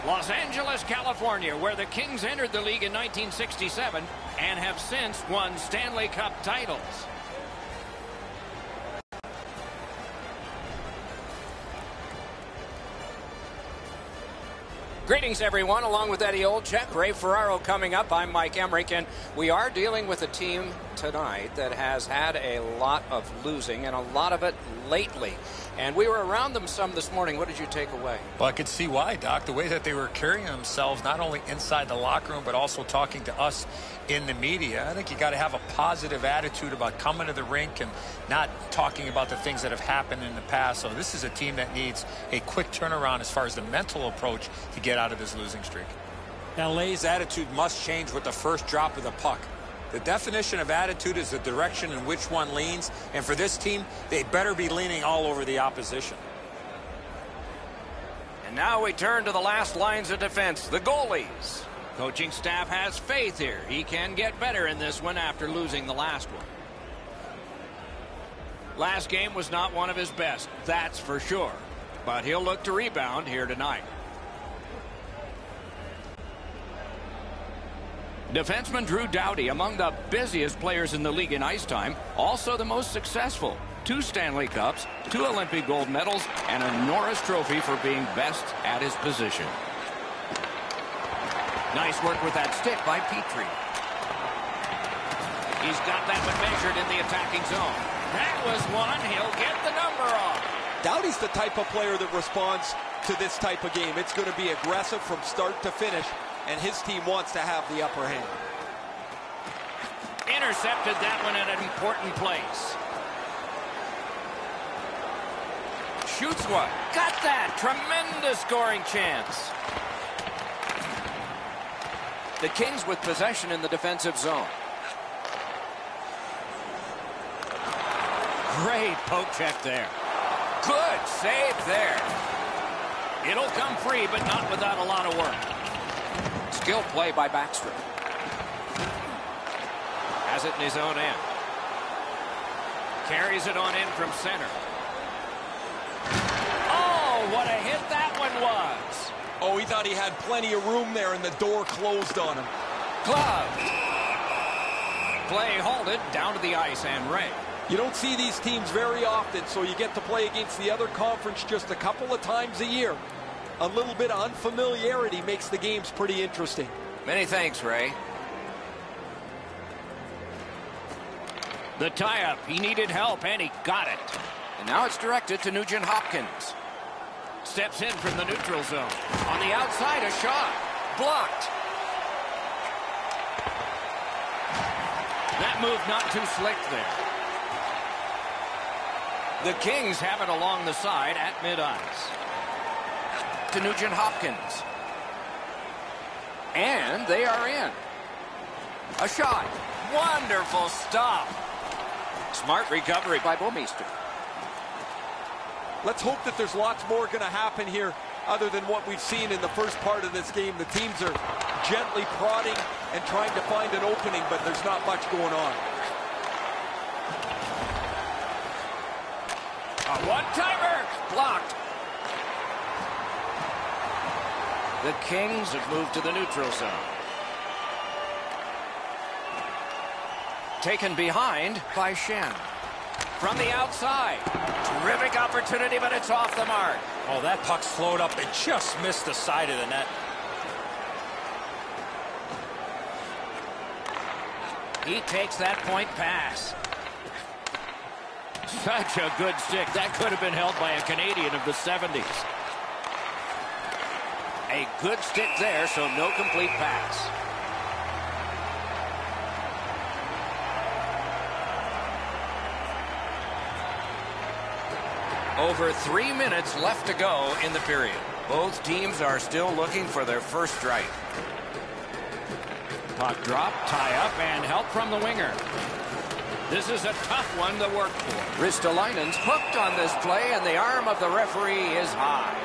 Los Angeles, California, where the Kings entered the league in 1967 and have since won Stanley Cup titles. Greetings, everyone. Along with Eddie Olczyk, Ray Ferraro coming up. I'm Mike Emmerich, and we are dealing with a team tonight that has had a lot of losing, and a lot of it lately. And we were around them some this morning. What did you take away? Well, I could see why, Doc. The way that they were carrying themselves, not only inside the locker room, but also talking to us in the media. I think you got to have a positive attitude about coming to the rink and not talking about the things that have happened in the past. So this is a team that needs a quick turnaround as far as the mental approach to get out of this losing streak. LA's attitude must change with the first drop of the puck. The definition of attitude is the direction in which one leans, and for this team, they better be leaning all over the opposition. And now we turn to the last lines of defense, the goalies. Coaching staff has faith here. He can get better in this one after losing the last one. Last game was not one of his best, that's for sure. But he'll look to rebound here tonight. Defenseman Drew Doughty, among the busiest players in the league in ice time, also the most successful. 2 Stanley Cups, 2 Olympic gold medals, and a Norris Trophy for being best at his position. Nice work with that stick by Petrie. He's got that one measured in the attacking zone. That was one. He'll get the number off. Doughty's the type of player that responds to this type of game. It's going to be aggressive from start to finish, and his team wants to have the upper hand. Intercepted that one at an important place. Shoots one. Got that. Tremendous scoring chance. The Kings with possession in the defensive zone. Great poke check there. Good save there. It'll come free, but not without a lot of work. Skill play by Backstrom. Has it in his own end. Carries it on in from center. Oh, what a hit that one was. Oh, he thought he had plenty of room there, and the door closed on him. Gloved. Play halted down to the ice, and Ray. You don't see these teams very often, so you get to play against the other conference just a couple of times a year. A little bit of unfamiliarity makes the games pretty interesting. Many thanks, Ray. The tie-up. He needed help, and he got it. And now it's directed to Nugent Hopkins. Steps in from the neutral zone. On the outside, a shot. Blocked. That move not too slick there. The Kings have it along the side at mid-ice. To Nugent Hopkins. And they are in. A shot. Wonderful stop. Smart recovery by Bouwmeester. Let's hope that there's lots more going to happen here other than what we've seen in the first part of this game. The teams are gently prodding and trying to find an opening, but there's not much going on. A one-timer. Blocked. The Kings have moved to the neutral zone. Taken behind by Shen. From the outside. Terrific opportunity, but it's off the mark. Oh, that puck slowed up and just missed the side of the net. He takes that point pass. Such a good stick. That could have been held by a Canadian of the 70s. A good stick there, so no complete pass. Over 3 minutes left to go in the period. Both teams are still looking for their first strike. Puck drop, tie up, and help from the winger. This is a tough one to work for. Ristolainen's hooked on this play, and the arm of the referee is high.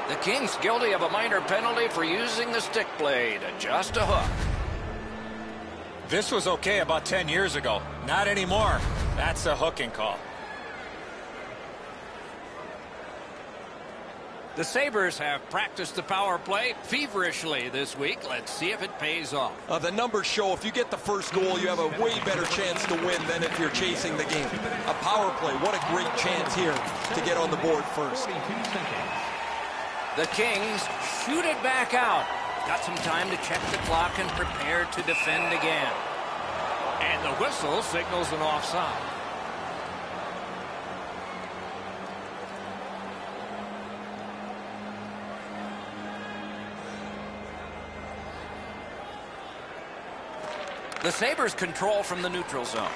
The Kings guilty of a minor penalty for using the stick blade. Just a hook. This was okay about 10 years ago. Not anymore. That's a hooking call. The Sabres have practiced the power play feverishly this week. Let's see if it pays off. The numbers show if you get the first goal, you have a way better chance to win than if you're chasing the game. A power play, what a great chance here to get on the board first. The Kings shoot it back out. Got some time to check the clock and prepare to defend again. And the whistle signals an offside. The Sabres control from the neutral zone.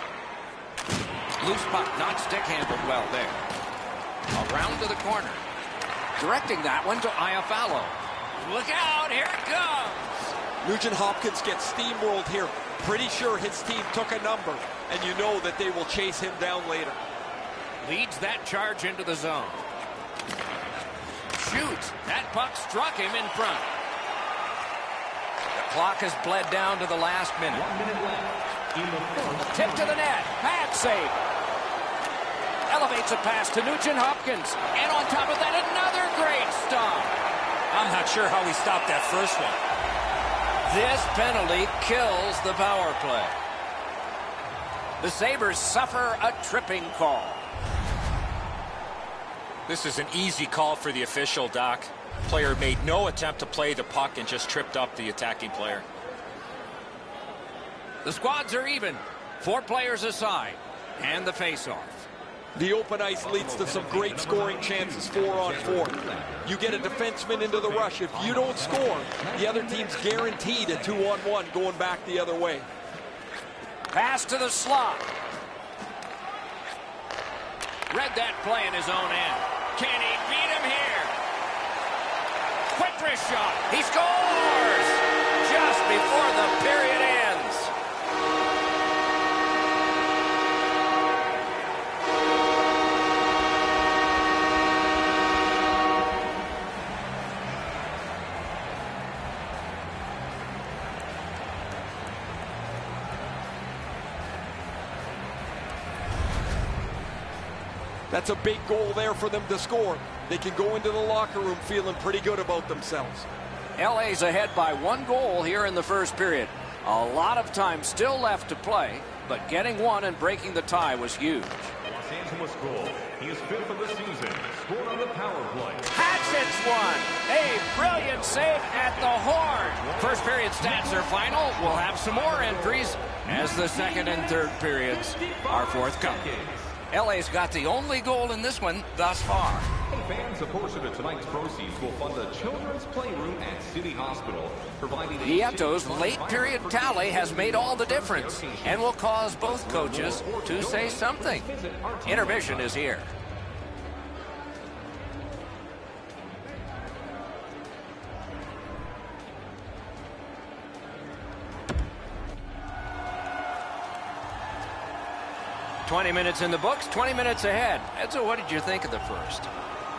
Loose puck, not stick handled well there. Around to the corner. Directing that one to Iafallo. Look out, here it comes. Nugent Hopkins gets steamrolled here. Pretty sure his team took a number, and you know that they will chase him down later. Leads that charge into the zone. Shoots. That puck struck him in front. The clock has bled down to the last minute. 1 minute left. Tip to the net. Pad save. Elevates a pass to Nugent Hopkins. And on top of that, another great stop. I'm not sure how he stopped that first one. This penalty kills the power play. The Sabres suffer a tripping call. This is an easy call for the official, Doc. Player made no attempt to play the puck and just tripped up the attacking player. The squads are even. 4 players aside. And the face-off. The open ice leads to some great scoring chances 4-on-4. You get a defenseman into the rush. If you don't score, the other team's guaranteed a 2-on-1 going back the other way. Pass to the slot. Read that play in his own end. Can he beat him here? Quick wrist shot. He scores! Just before the period ends. That's a big goal there for them to score. They can go into the locker room feeling pretty good about themselves. LA's ahead by 1 goal here in the first period. A lot of time still left to play, but getting one and breaking the tie was huge. Los Angeles goal. He is 5th of the season. Scored on the power play. Hatchets one. A brilliant save at the horn. First period stats are final. We'll have some more entries as the second and third periods are forthcoming. LA's got the only goal in this one thus far. Hey fans, a portion of tonight's proceeds will fund the children's playroom at City Hospital, providing Vieto's late period tally has made all the difference and will cause both coaches to say something. Intermission is here. "20 minutes in the books, 20 minutes ahead." Edzo, what did you think of the first?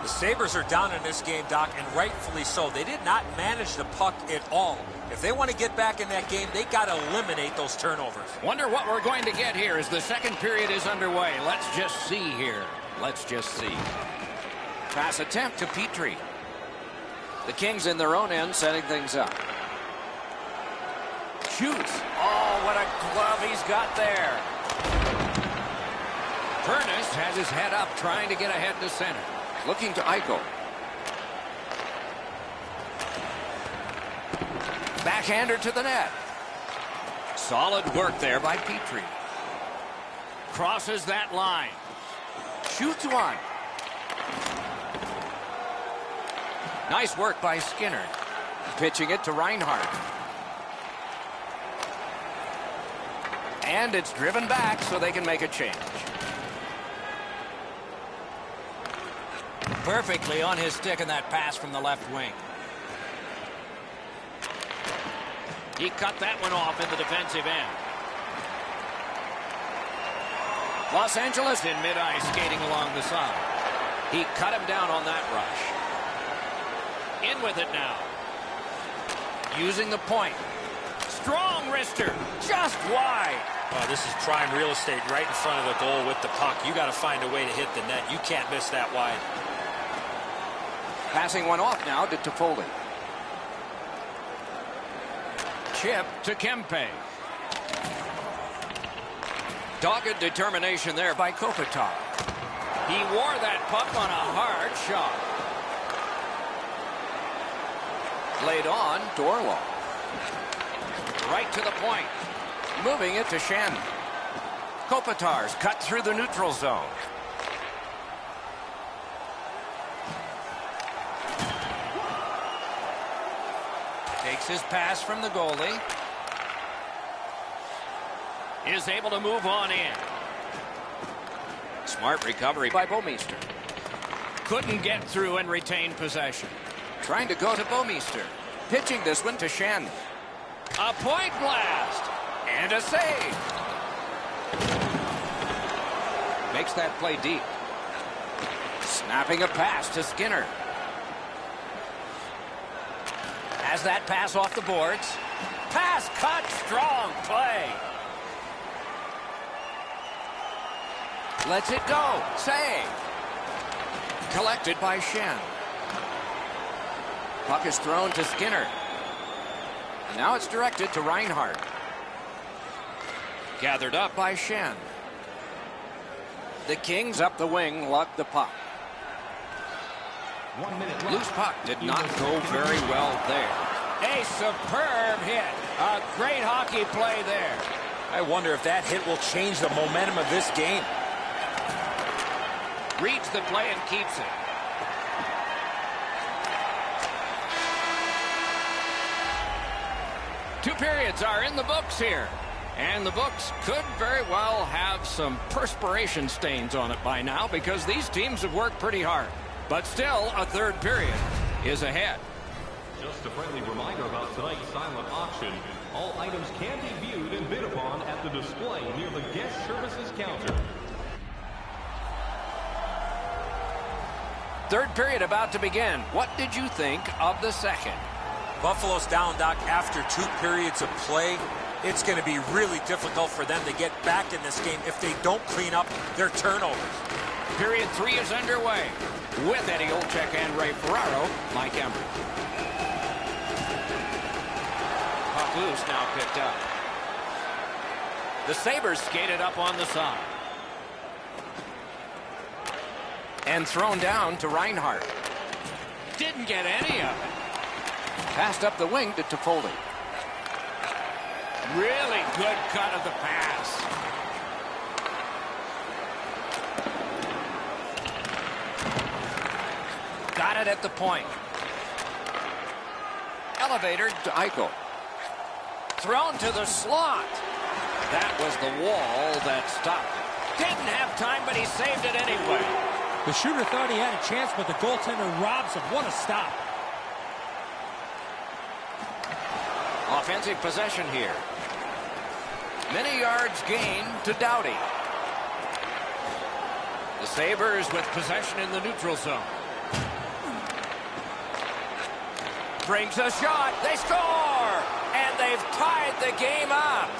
The Sabres are down in this game, Doc, and rightfully so. They did not manage the puck at all. If they want to get back in that game, they got to eliminate those turnovers. Wonder what we're going to get here as the second period is underway. Let's just see here. Let's just see. Pass attempt to Petrie. The Kings in their own end setting things up. Shoots. Oh, what a glove he's got there. Furness has his head up, trying to get ahead to center. Looking to Eichel. Backhander to the net. Solid work there by Petrie. Crosses that line. Shoots one. Nice work by Skinner. Pitching it to Reinhart. And it's driven back so they can make a change. Perfectly on his stick in that pass from the left wing. He cut that one off in the defensive end. Los Angeles in mid-ice skating along the side. He cut him down on that rush. In with it now. Using the point. Strong wrister. Just wide. Oh, this is prime real estate right in front of the goal with the puck. You got to find a way to hit the net. You can't miss that wide. Passing one off now to Toffoli. Chip to Kempe. Dogged determination there by Kopitar. He wore that puck on a hard shot. Played on to Orlov. Right to the point. Moving it to Shen. Kopitar's cut through the neutral zone. Takes his pass from the goalie. Is able to move on in. Smart recovery by Bouwmeester. Couldn't get through and retain possession. Trying to go to Bouwmeester. Pitching this one to Shen. A point blast. And a save. Makes that play deep. Snapping a pass to Skinner. Has that pass off the boards. Pass cut. Strong play. Lets it go. Save. Collected by Shen. Puck is thrown to Skinner. Now it's directed to Reinhart. Gathered up by Shen. The Kings up the wing lug the puck. 1 minute left. Loose puck did not go very well there. A superb hit. A great hockey play there. I wonder if that hit will change the momentum of this game. Reads the play and keeps it. Two periods are in the books here. And the books could very well have some perspiration stains on it by now because these teams have worked pretty hard. But still, a third period is ahead. Just a friendly reminder about tonight's silent auction. All items can be viewed and bid upon at the display near the guest services counter. Third period about to begin. What did you think of the second? Buffalo's down, Doc, after 2 periods of play. It's going to be really difficult for them to get back in this game if they don't clean up their turnovers. Period 3 is underway. With Eddie Olczyk and Ray Ferraro, Mike Emrick. Puck loose, now picked up. The Sabres skated up on the side. And thrown down to Reinhart. Didn't get any of it. Passed up the wing to Toffoli. Really good cut of the pass. Got it at the point. Elevator to Eichel. Thrown to the slot. That was the wall that stopped it. Didn't have time, but he saved it anyway. The shooter thought he had a chance, but the goaltender robs him. What a stop. Offensive possession here. Many yards gained to Doughty. The Sabres with possession in the neutral zone. Brings a shot. They score! And they've tied the game up.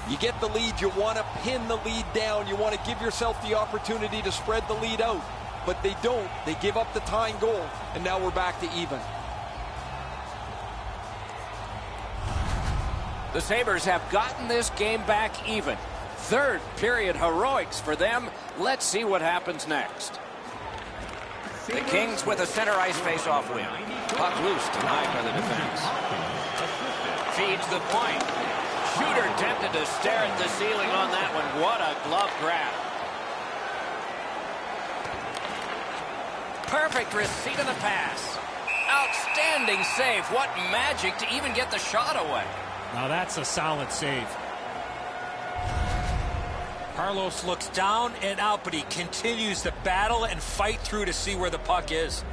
You get the lead, you want to pin the lead down. You want to give yourself the opportunity to spread the lead out. But they don't. They give up the tying goal, and now we're back to even. The Sabres have gotten this game back even. Third period heroics for them. Let's see what happens next. The Kings with a center ice face-off win. Puck loose, denied by the defense. Feeds the point. Shooter tempted to stare at the ceiling on that one. What a glove grab. Perfect receipt of the pass. Outstanding save. What magic to even get the shot away. Now that's a solid save. Carlos looks down and out, but he continues to battle and fight through to see where the puck is.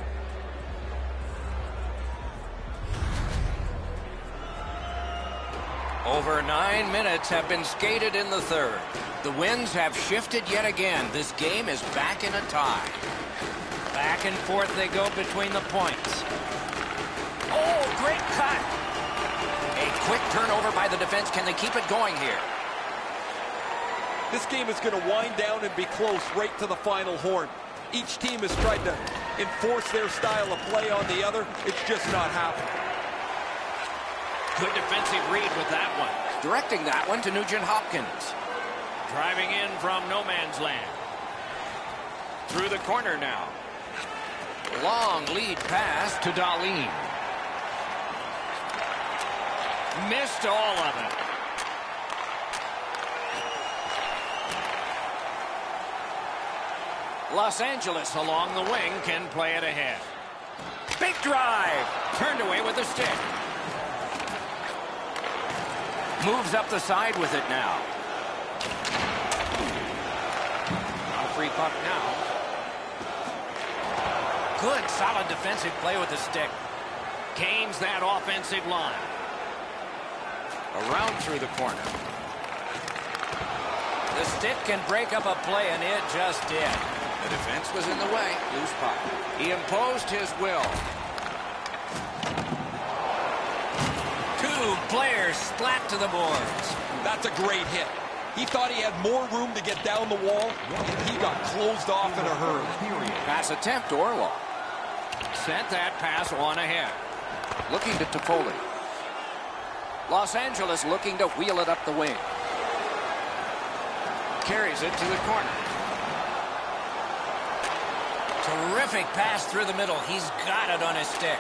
Over 9 minutes have been skated in the third. The winds have shifted yet again. This game is back in a tie. Back and forth they go between the points. Oh, great cut. A quick turnover by the defense. Can they keep it going here? This game is going to wind down and be close right to the final horn. Each team has tried to enforce their style of play on the other. It's just not happening. Good defensive read with that one. Directing that one to Nugent Hopkins. Driving in from no man's land. Through the corner now. Long lead pass to Dahlin. Missed all of it. Los Angeles along the wing can play it ahead. Big drive. Turned away with the stick. Moves up the side with it now. A free puck now. Good, solid defensive play with the stick. Gains that offensive line. Around through the corner. The stick can break up a play, and it just did. The defense was in the way. Loose puck. He imposed his will. Two players splat to the boards. That's a great hit. He thought he had more room to get down the wall, and he got closed off in a hurry. Pass attempt to Orlov. Sent that pass on ahead. Looking to Toffoli. Los Angeles looking to wheel it up the wing. Carries it to the corner. Terrific pass through the middle. He's got it on his stick.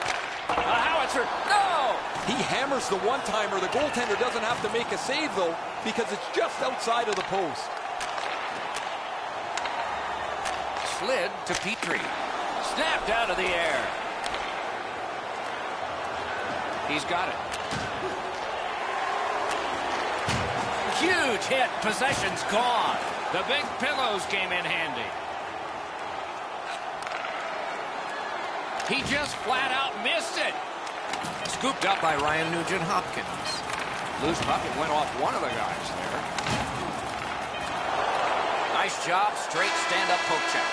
A howitzer. No! He hammers the one-timer. The goaltender doesn't have to make a save, though, because it's just outside of the post. Slid to Petrie. Snapped out of the air. He's got it. Huge hit. Possession's gone. The big pillows came in handy. He just flat out missed it. Scooped up by Ryan Nugent Hopkins. Loose puck. It went off one of the guys there. Nice job. Straight stand-up poke check.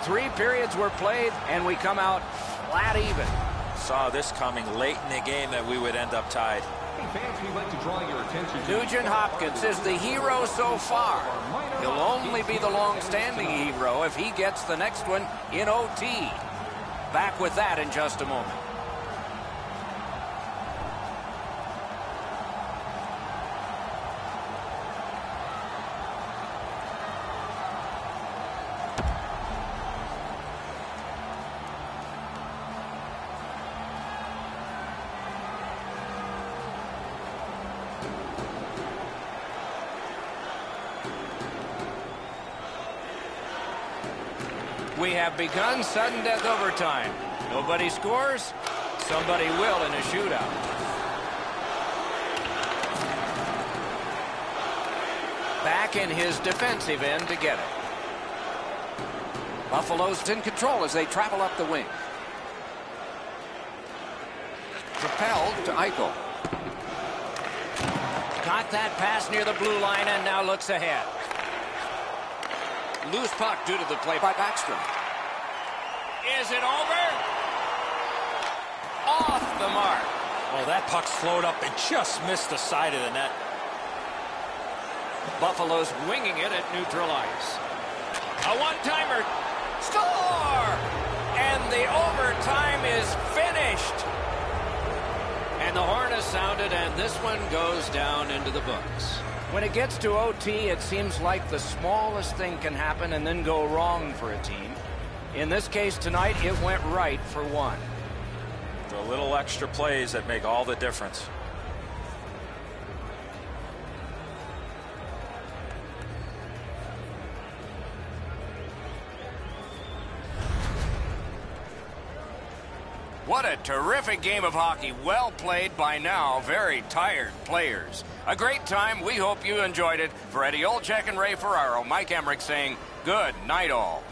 3 periods were played, and we come out flat even. Saw this coming late in the game that we would end up tied. Hey fans, we'd like to draw your attention to Nugent Hopkins is the hero so far. He'll only be the long-standing hero if he gets the next one in OT. Back with that in just a moment. We have begun sudden death overtime. Nobody scores, somebody will in a shootout. Back in his defensive end to get it. Buffalo's in control as they travel up the wing. Propelled to Eichel. Got that pass near the blue line and now looks ahead. Loose puck due to the play by Backstrom. Is it over? Off the mark. Well, that puck's flowed up and just missed the side of the net. Buffalo's winging it at neutral ice. A one-timer. Score! And the overtime is finished. And the horn is sounded, and this one goes down into the books. When it gets to OT, it seems like the smallest thing can happen and then go wrong for a team. In this case tonight, it went right for one. The little extra plays that make all the difference. What a terrific game of hockey. Well played by now. Very tired players. A great time. We hope you enjoyed it. For Eddie Olczyk and Ray Ferraro, Mike Emmerich saying good night all.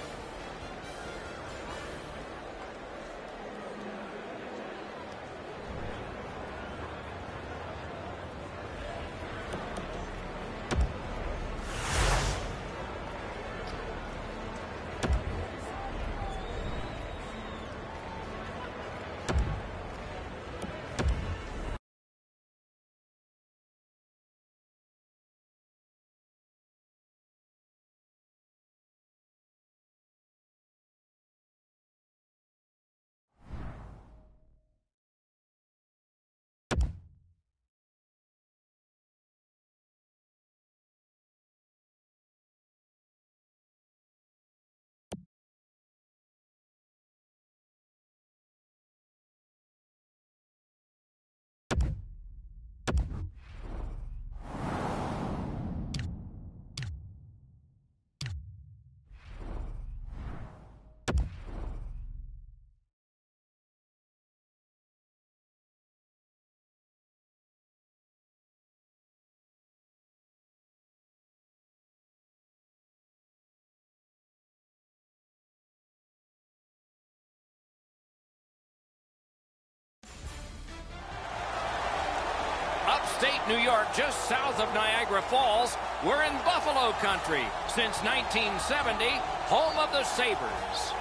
New York, just south of Niagara Falls. We're in Buffalo country since 1970, home of the Sabres.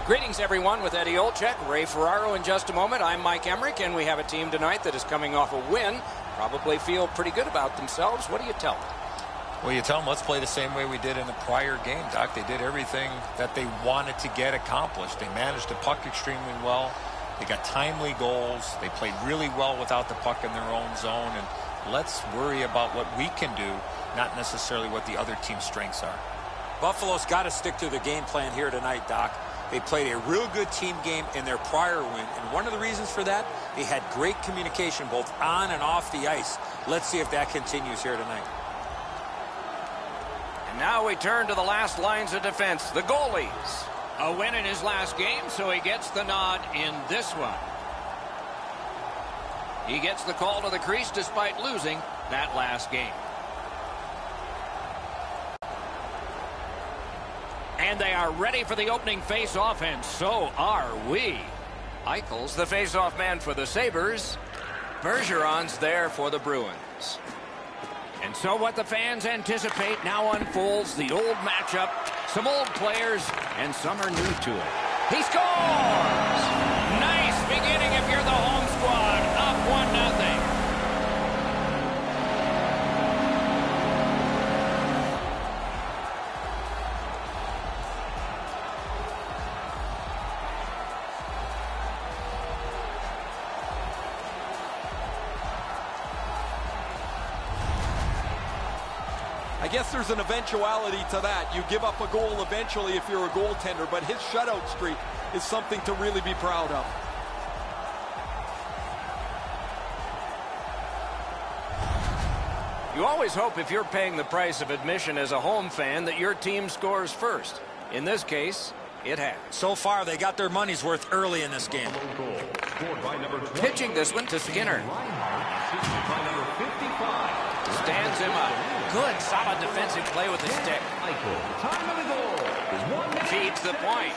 Greetings, everyone, with Eddie Olczyk, Ray Ferraro in just a moment. I'm Mike Emmerich, and we have a team tonight that is coming off a win. Probably feel pretty good about themselves. What do you tell them? Well, you tell them, let's play the same way we did in the prior game, Doc. They did everything that they wanted to get accomplished. They managed the puck extremely well. They got timely goals. They played really well without the puck in their own zone. And let's worry about what we can do, not necessarily what the other team's strengths are. Buffalo's got to stick to the game plan here tonight, Doc. They played a real good team game in their prior win, and one of the reasons for that, they had great communication both on and off the ice. Let's see if that continues here tonight. And now we turn to the last lines of defense, the goalies. A win in his last game, so he gets the nod in this one. He gets the call to the crease despite losing that last game. And they are ready for the opening face-off, and so are we. Eichel's the face-off man for the Sabres. Bergeron's there for the Bruins. And so what the fans anticipate now unfolds, the old matchup. Some old players, and some are new to it. He scores! Nice beginning if you're the home squad. Up 1-0. I guess there's an eventuality to that. You give up a goal eventually if you're a goaltender, but his shutout streak is something to really be proud of. You always hope if you're paying the price of admission as a home fan that your team scores first. In this case, it has. So far, they got their money's worth early in this game. Pitching this one to Skinner. Stands him up. Good, solid defensive play with the stick. Feeds the point.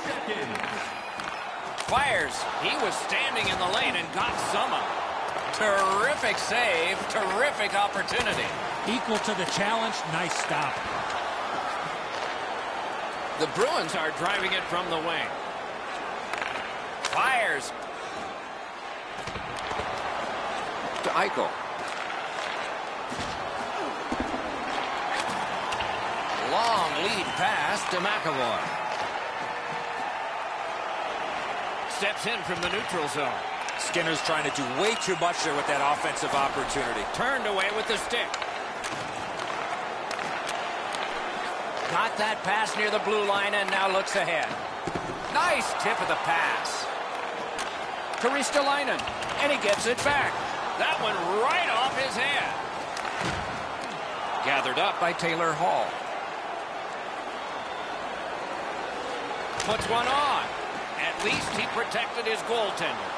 Fires. He was standing in the lane and got some of it. Terrific save. Terrific opportunity. Equal to the challenge. Nice stop. The Bruins are driving it from the wing. Fires. To Eichel. Long lead pass to McAvoy. Steps in from the neutral zone. Skinner's trying to do way too much there with that offensive opportunity. Turned away with the stick. Got that pass near the blue line and now looks ahead. Nice tip of the pass. To Ristolainen. And he gets it back. That one right off his head. Gathered up by Taylor Hall. Puts one on. At least he protected his goaltender.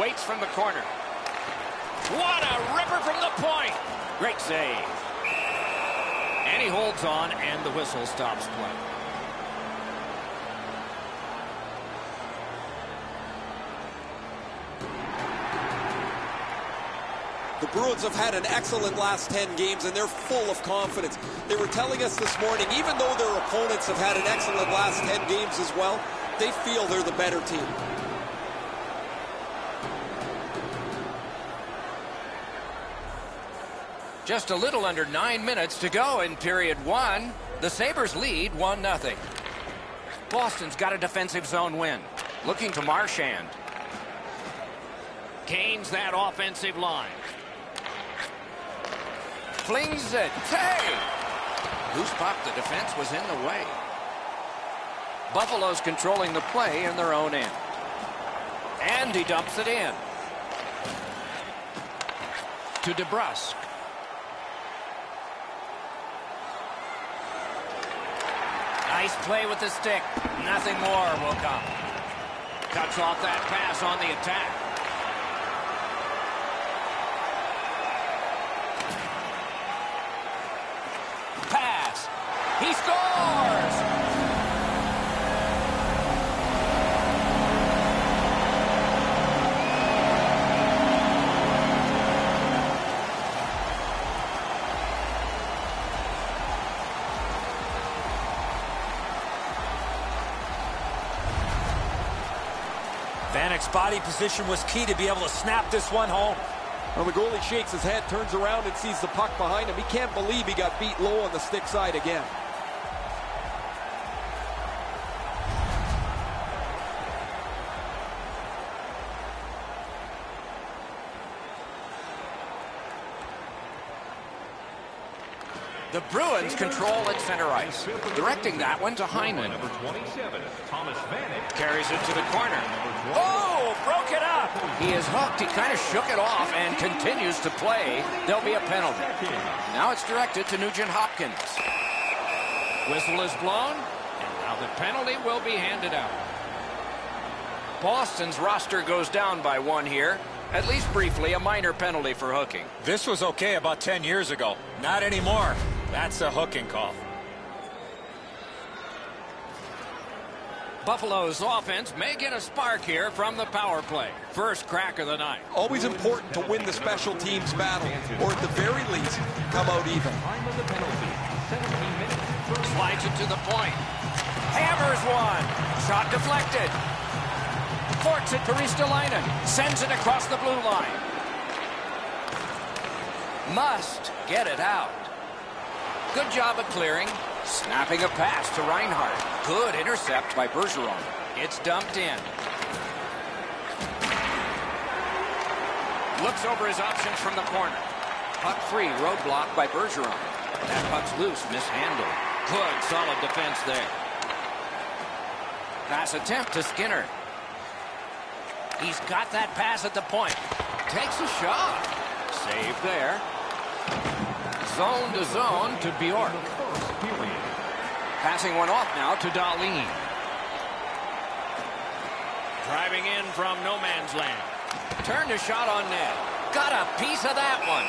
Waits from the corner. What a ripper from the point. Great save. And he holds on, and the whistle stops play. The Bruins have had an excellent last 10 games, and they're full of confidence. They were telling us this morning, even though their opponents have had an excellent last 10 games as well, they feel they're the better team. Just a little under 9 minutes to go in period one. The Sabres lead 1-0. Boston's got a defensive zone win. Looking to Marchand. Gains that offensive line. Flings it. Hey! Loose puck. The defense was in the way. Buffalo's controlling the play in their own end. And he dumps it in. To DeBrusk. Nice play with the stick. Nothing more will come. Cuts off that pass on the attack. Pass. He scores! Vanek's body position was key to be able to snap this one home. Well, the goalie shakes his head, turns around, and sees the puck behind him. He can't believe he got beat low on the stick side again. The Bruins control at center ice. Directing that one to Hyman. Number 27, Thomas Vanek. Carries it to the corner. Oh, broke it up. He is hooked. He kind of shook it off and continues to play. There'll be a penalty. Now it's directed to Nugent Hopkins. Whistle is blown, and now the penalty will be handed out. Boston's roster goes down by one here. At least briefly, a minor penalty for hooking. This was okay about 10 years ago. Not anymore. That's a hooking call. Buffalo's offense may get a spark here from the power play. First crack of the night. Always important to win the special teams battle, or at the very least, come out even. Time of the penalty, 17 minutes. Slides it to the point. Hammers one. Shot deflected. Forks it to Ristolainen. Sends it across the blue line. Must get it out. Good job of clearing. Snapping a pass to Reinhart. Good intercept by Bergeron. It's dumped in. Looks over his options from the corner. Puck free, roadblock by Bergeron. That puck's loose, mishandled. Good, solid defense there. Pass attempt to Skinner. He's got that pass at the point. Takes a shot. Save there. Zone to zone to Bjork. Passing one off now to Dahlin. Driving in from no man's land. Turned a shot on net. Got a piece of that one.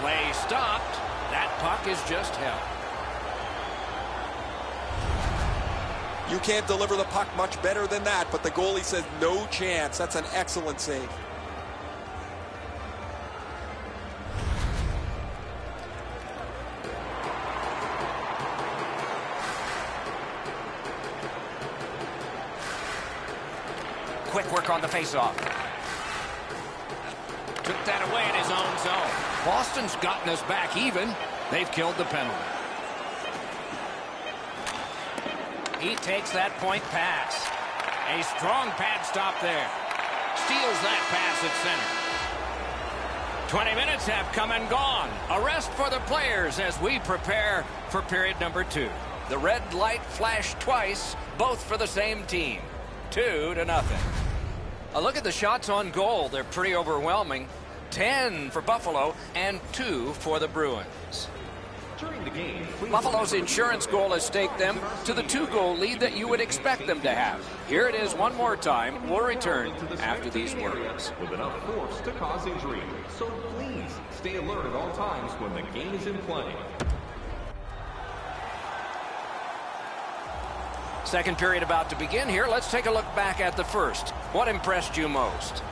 Play stopped. That puck is just held. You can't deliver the puck much better than that, but the goalie says no chance. That's an excellent save. Quick work on the faceoff. Took that away in his own zone. Boston's gotten us back even. They've killed the penalty. He takes that point pass. A strong pad stop there. Steals that pass at center. 20 minutes have come and gone. A rest for the players as we prepare for period number 2. The red light flashed twice, both for the same team. 2-0. A look at the shots on goal. They're pretty overwhelming. 10 for Buffalo and 2 for the Bruins. During the game, Buffalo's insurance goal has staked them to the 2-goal lead that you would expect them to have. Here it is one more time. We'll return after these words. With enough force to cause injury. So please stay alert at all times when the game is in play. Second period about to begin here. Let's take a look back at the first. What impressed you most?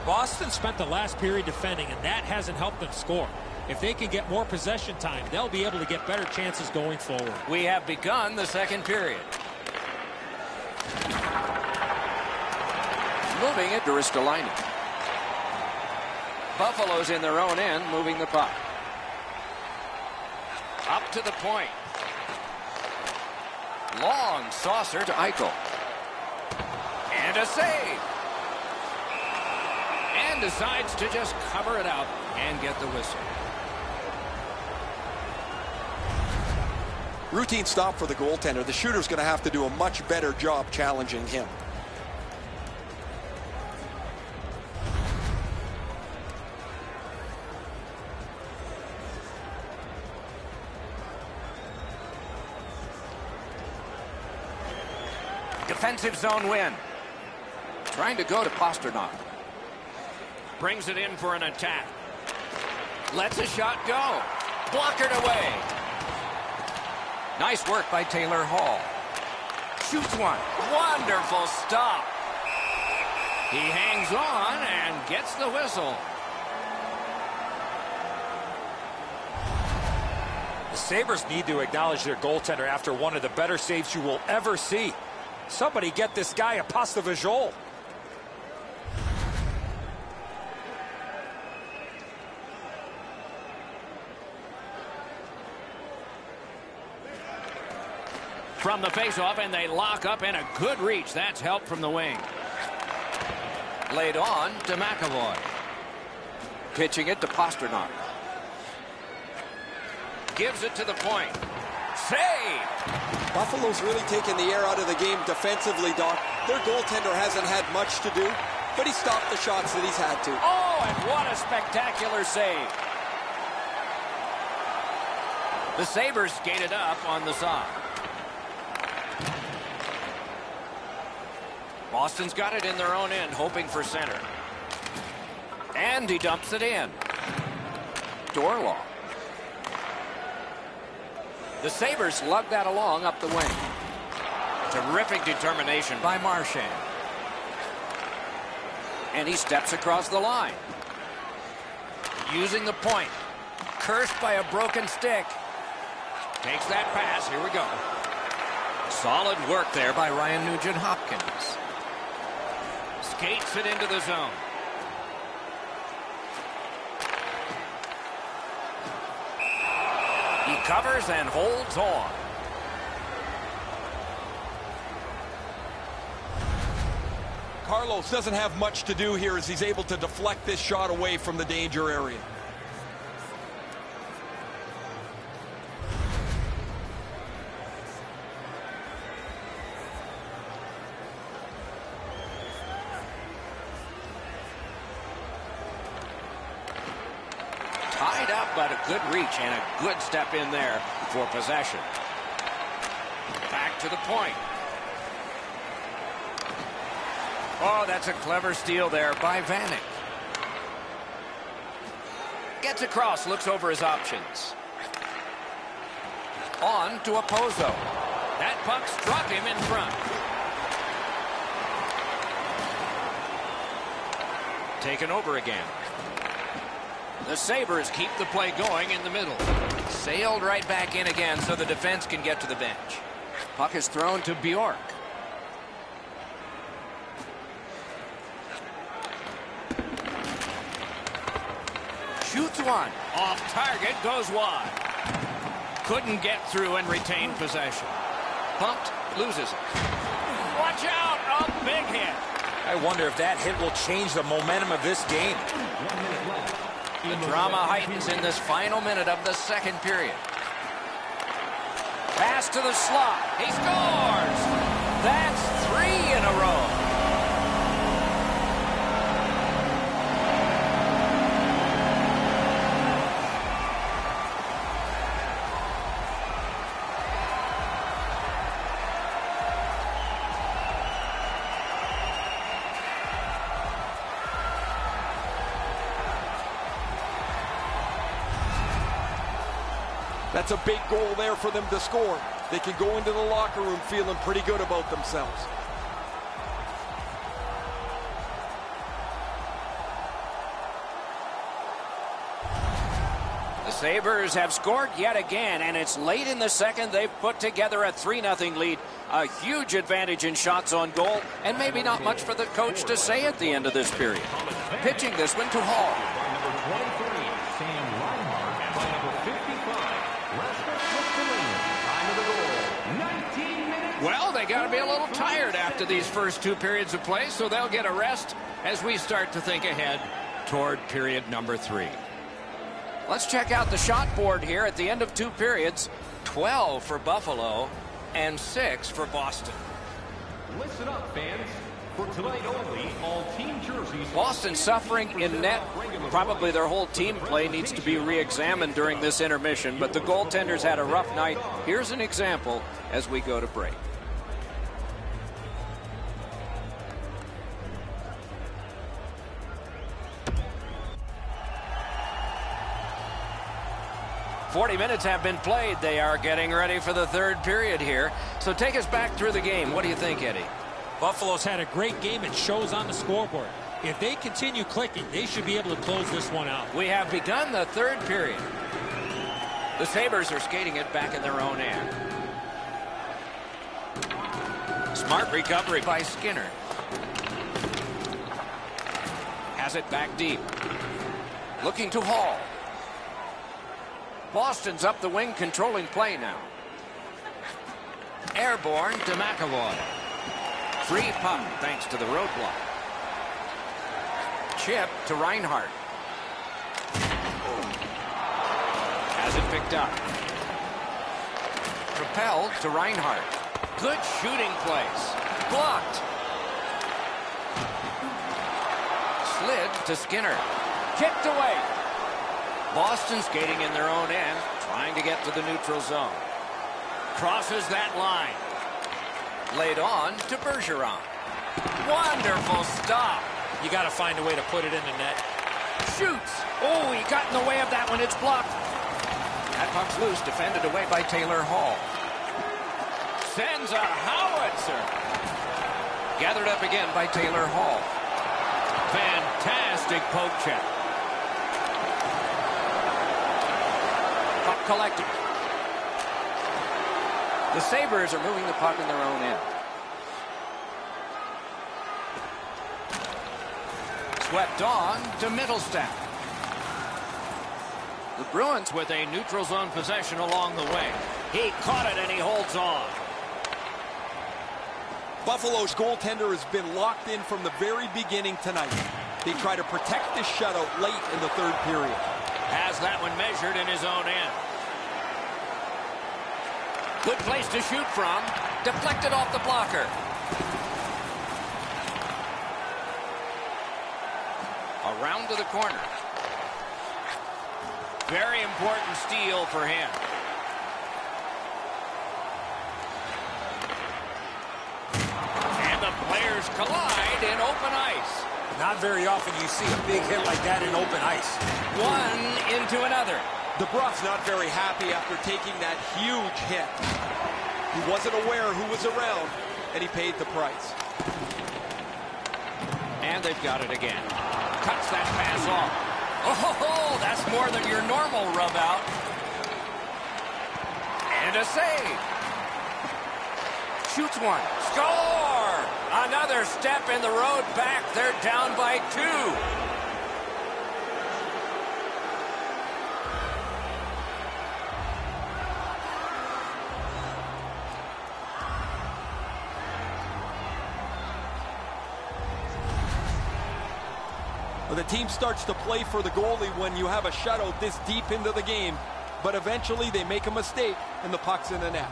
Boston spent the last period defending, and that hasn't helped them score. If they can get more possession time, they'll be able to get better chances going forward. We have begun the second period. Moving it to Ristolainen. Buffalo's in their own end, moving the puck. Up to the point. Long saucer to Eichel. And a save. And decides to just cover it up and get the whistle. Routine stop for the goaltender. The shooter's going to have to do a much better job challenging him. Defensive zone win. Trying to go to Pasternak. Brings it in for an attack. Lets a shot go. Blockered away. Nice work by Taylor Hall. Shoots one. Wonderful stop. He hangs on and gets the whistle. The Sabres need to acknowledge their goaltender after one of the better saves you will ever see. Somebody get this guy a pasta visual. From the faceoff, and they lock up, and a good reach. That's help from the wing. Laid on to McAvoy. Pitching it to Pasternak. Gives it to the point. Save! Buffalo's really taken the air out of the game defensively, Doc. Their goaltender hasn't had much to do, but he stopped the shots that he's had to. Oh, and what a spectacular save. The Sabres skated up on the side. Boston's got it in their own end, hoping for center. And he dumps it in. Dorlaw. The Sabres lug that along up the wing. Terrific determination by Marchand. And he steps across the line. Using the point. Cursed by a broken stick. Takes that pass. Here we go. Solid work there by Ryan Nugent-Hopkins. Skates it into the zone. He covers and holds on. Carlos doesn't have much to do here as he's able to deflect this shot away from the danger area. Tied up, but a good reach and a good step in there for possession. Back to the point. Oh, that's a clever steal there by Vanek. Gets across, looks over his options. On to Opozo. That puck struck him in front. Taken over again. The Sabres keep the play going in the middle. Sailed right back in again so the defense can get to the bench. Puck is thrown to Bjork. Shoots one. Off target, goes wide. Couldn't get through and retain possession. Pumped, loses it. Watch out, a big hit. I wonder if that hit will change the momentum of this game. The drama heightens in this final minute of the second period. Pass to the slot. He scores! That's 3 in a row. That's a big goal there for them to score. They can go into the locker room feeling pretty good about themselves. The Sabres have scored yet again, and it's late in the second. They've put together a 3-0 lead. A huge advantage in shots on goal, and maybe not much for the coach to say at the end of this period. Pitching this one to Hall. Well, they got to be a little tired after these first 2 periods of play, so they'll get a rest as we start to think ahead toward period number 3. Let's check out the shot board here at the end of 2 periods. 12 for Buffalo and 6 for Boston. Listen up, fans. For tonight only, all team jerseys. Boston suffering in net. Probably their whole team play needs to be re-examined during this intermission, but the goaltenders had a rough night. Here's an example as we go to break. 40 minutes have been played. They are getting ready for the third period here. So take us back through the game. What do you think, Eddie? Buffalo's had a great game. It shows on the scoreboard. If they continue clicking, they should be able to close this one out. We have begun the third period. The Sabres are skating it back in their own end. Smart recovery by Skinner. Has it back deep. Looking to Hall. Boston's up the wing, controlling play now. Airborne to McAvoy. Free puck thanks to the roadblock. Chip to Reinhart. Has it picked up. Propelled to Reinhart. Good shooting place. Blocked. Slid to Skinner. Kicked away. Boston skating in their own end, trying to get to the neutral zone. Crosses that line. Laid on to Bergeron. Wonderful stop. You got to find a way to put it in the net. Shoots. Oh, he got in the way of that one. It's blocked. That puck's loose, defended away by Taylor Hall. Sends a howitzer. Gathered up again by Taylor Hall. Fantastic poke check. Puck collected. The Sabres are moving the puck in their own end. Swept on to Mittelstadt. The Bruins with a neutral zone possession along the way. He caught it and he holds on. Buffalo's goaltender has been locked in from the very beginning tonight. They try to protect this shutout late in the third period. Has that one measured in his own end. Good place to shoot from. Deflected off the blocker. Around to the corner. Very important steal for him. And the players collide in open ice. Not very often you see a big hit like that in open ice. One into another. DeBrusk's not very happy after taking that huge hit. He wasn't aware who was around, and he paid the price. And they've got it again. Cuts that pass off. Oh, that's more than your normal rub out. And a save. Shoots one. Score! Another step in the road back. They're down by 2. The team starts to play for the goalie when you have a shutout this deep into the game, but eventually they make a mistake and the puck's in the net.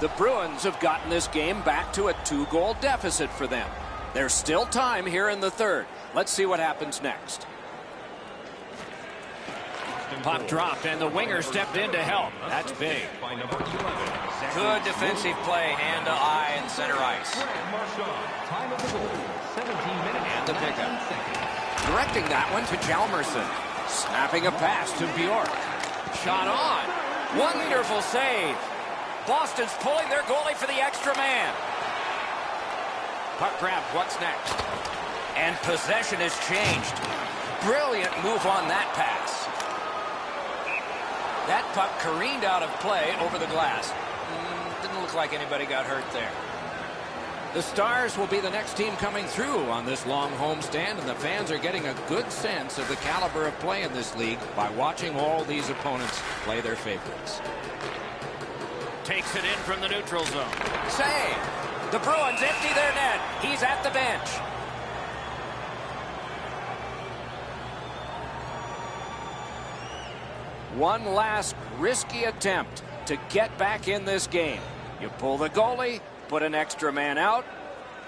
The Bruins have gotten this game back to a 2-goal deficit for them. There's still time here in the third. Let's see what happens next. Puck dropped and the winger stepped in to help. That's big. Good defensive play, hand to eye and center ice. And the pickup. Directing that one to Hjalmarsson. Snapping a pass to Bjork. Shot on. Wonderful save. Boston's pulling their goalie for the extra man. Puck grab. What's next? And possession has changed. Brilliant move on that pass. That puck careened out of play over the glass. Didn't look like anybody got hurt there. The Stars will be the next team coming through on this long homestand, and the fans are getting a good sense of the caliber of play in this league by watching all these opponents play their favorites. Takes it in from the neutral zone. Save! The Bruins empty their net. He's at the bench. One last risky attempt to get back in this game. You pull the goalie, put an extra man out,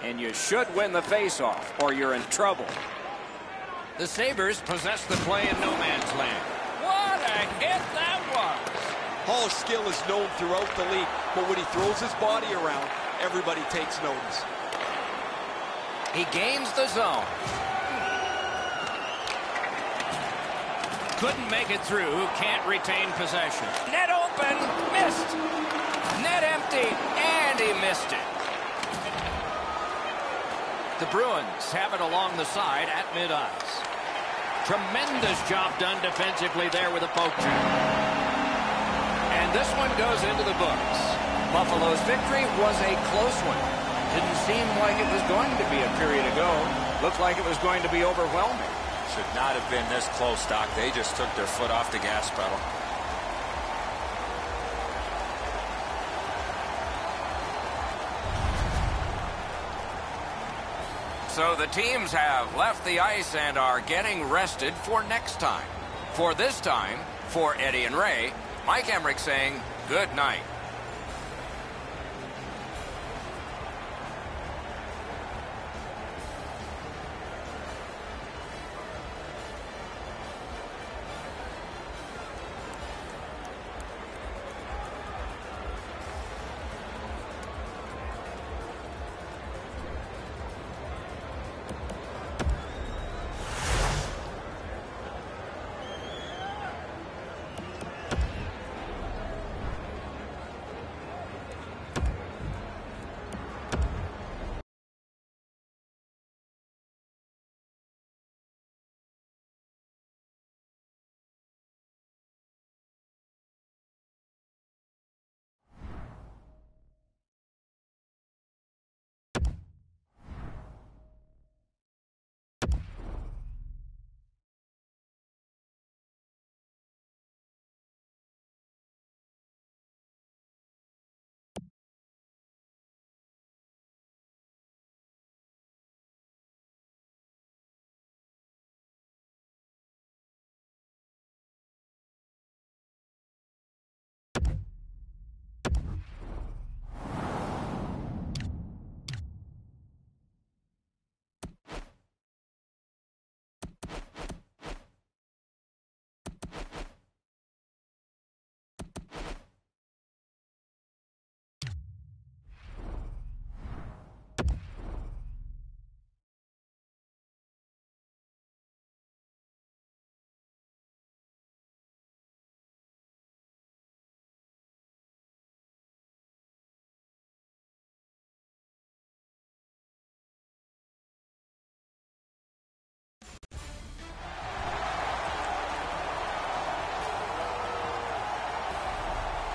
and you should win the faceoff, or you're in trouble. The Sabres possess the play in no man's land. What a hit that was! Hall's skill is known throughout the league, but when he throws his body around, everybody takes notice. He gains the zone. couldn't make it through, can't retain possession. Net open, missed. Net empty, and he missed it. The Bruins have it along the side at mid-ice. Tremendous job done defensively there with a poke check. And this one goes into the books. Buffalo's victory was a close one. Didn't seem like it was going to be a period ago. Looked like it was going to be overwhelming. Should not have been this close, Doc. They just took their foot off the gas pedal. So the teams have left the ice and are getting rested for next time. For this time, for Eddie and Ray, Mike Emmerich saying good night.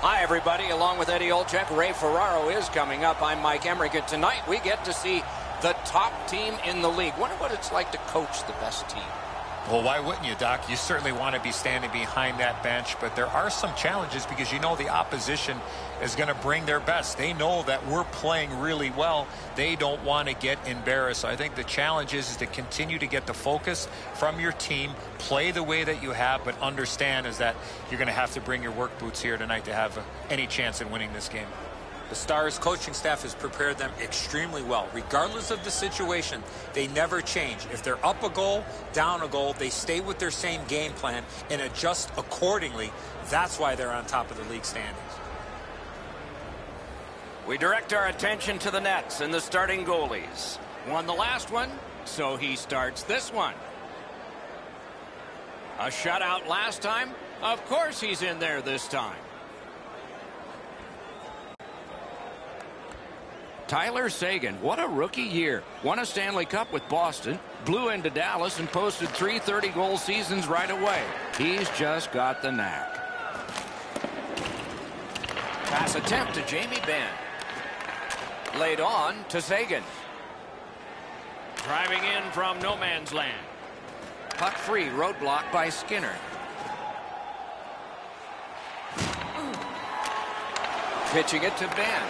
Hi, everybody. Along with Eddie Olczyk, Ray Ferraro is coming up. I'm Mike Emmerich, and tonight we get to see the top team in the league. Wonder what it's like to coach the best team. Well, why wouldn't you, Doc? You certainly want to be standing behind that bench, but there are some challenges because you know the opposition is going to bring their best. They know that we're playing really well. They don't want to get embarrassed. So I think the challenge is to continue to get the focus from your team, play the way that you have, but understand is that you're going to have to bring your work boots here tonight to have any chance in winning this game. The Stars coaching staff has prepared them extremely well. Regardless of the situation, they never change. If they're up a goal, down a goal, they stay with their same game plan and adjust accordingly. That's why they're on top of the league standings. We direct our attention to the nets and the starting goalies. Won the last one, so he starts this one. A shutout last time? Of course he's in there this time. Tyler Seguin, what a rookie year. Won a Stanley Cup with Boston, blew into Dallas, and posted 3 30-goal seasons right away. He's just got the knack. Pass attempt to Jamie Benn. Laid on to Seguin. Driving in from no man's land. Puck free, roadblock by Skinner. Pitching it to Benn.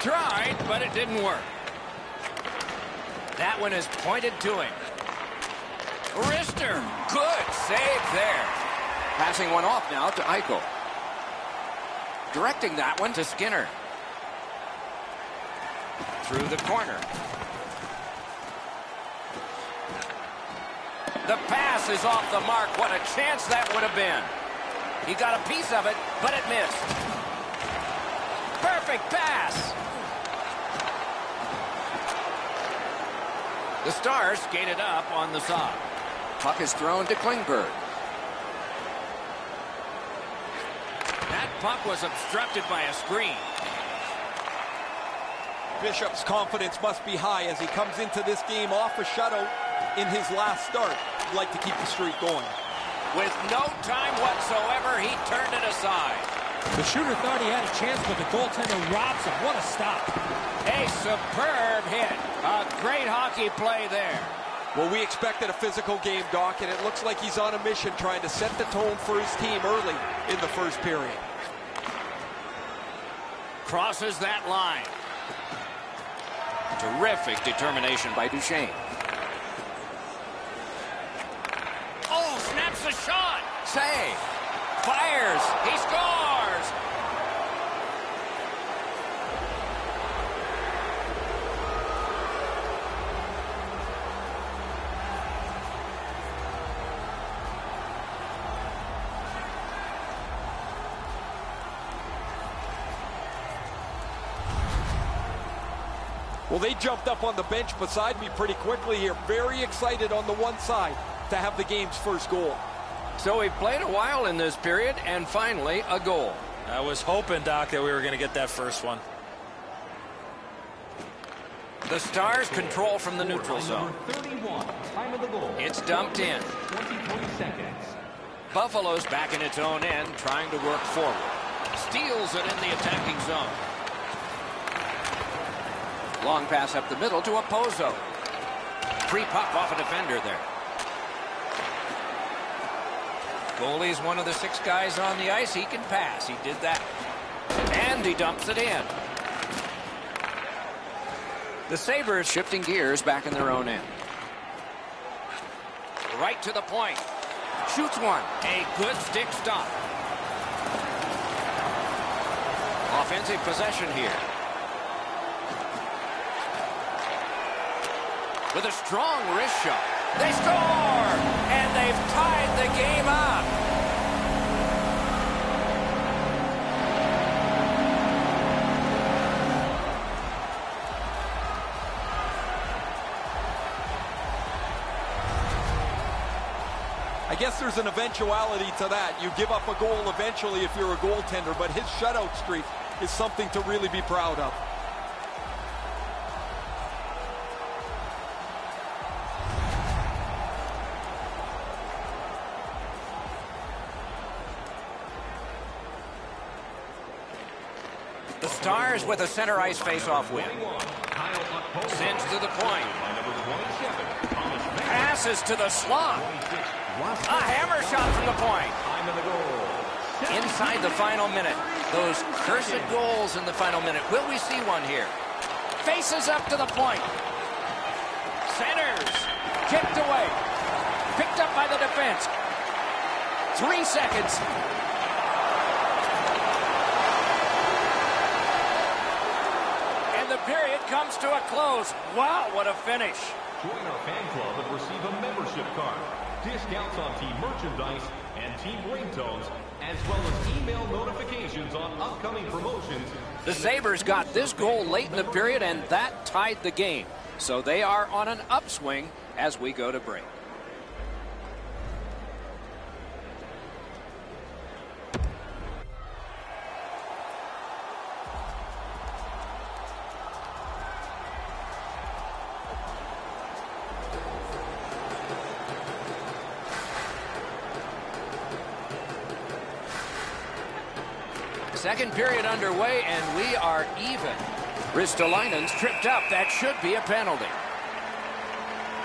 Tried, but it didn't work. That one is pointed to him. Wrister, good save there. Passing one off now to Eichel. Directing that one to Skinner. Through the corner. The pass is off the mark. What a chance that would have been. He got a piece of it, but it missed. Perfect pass. The Stars skated up on the side. Puck is thrown to Klingberg. That puck was obstructed by a screen. Bishop's confidence must be high as he comes into this game off a shutout in his last start. He'd like to keep the streak going. With no time whatsoever, he turned it aside. The shooter thought he had a chance, but the goaltender robs him. What a stop. A superb hit. A great hockey play there. Well, we expected a physical game, Doc, and it looks like he's on a mission trying to set the tone for his team early in the first period. Crosses that line. Terrific determination by Duchesne. Oh, snaps the shot. Save. Fires. He scores. Well, they jumped up on the bench beside me pretty quickly here. Very excited on the one side to have the game's first goal. So we've played a while in this period, and finally a goal. I was hoping, Doc, that we were going to get that first one. The Stars control from the neutral zone. 31, time of the goal. It's dumped in. 23 seconds. Buffalo's back in its own end, trying to work forward. Steals it in the attacking zone. Long pass up the middle to Opozo. Free puck off a defender there. Goalie's one of the 6 guys on the ice. He can pass. He did that. And he dumps it in. The Sabres shifting gears back in their own end. Right to the point. Shoots one. A good stick stop. Offensive possession here. With a strong wrist shot. They score! And they've tied the game up. I guess there's an eventuality to that. You give up a goal eventually if you're a goaltender, but his shutout streak is something to really be proud of. The Stars with a center ice face-off win. Sends to the point. Passes to the slot. A hammer shot from the point. Inside the final minute. Those cursed goals in the final minute. Will we see one here? Faces up to the point. Centers. Kicked away. Picked up by the defense. 3 seconds. The period comes to a close. Wow, what a finish. Join our fan club and receive a membership card, discounts on team merchandise and team ringtones, as well as email notifications on upcoming promotions. The Sabres got this goal late in the period, and that tied the game. So they are on an upswing as we go to break. Second period underway, and we are even. Ristolainen's tripped up. That should be a penalty.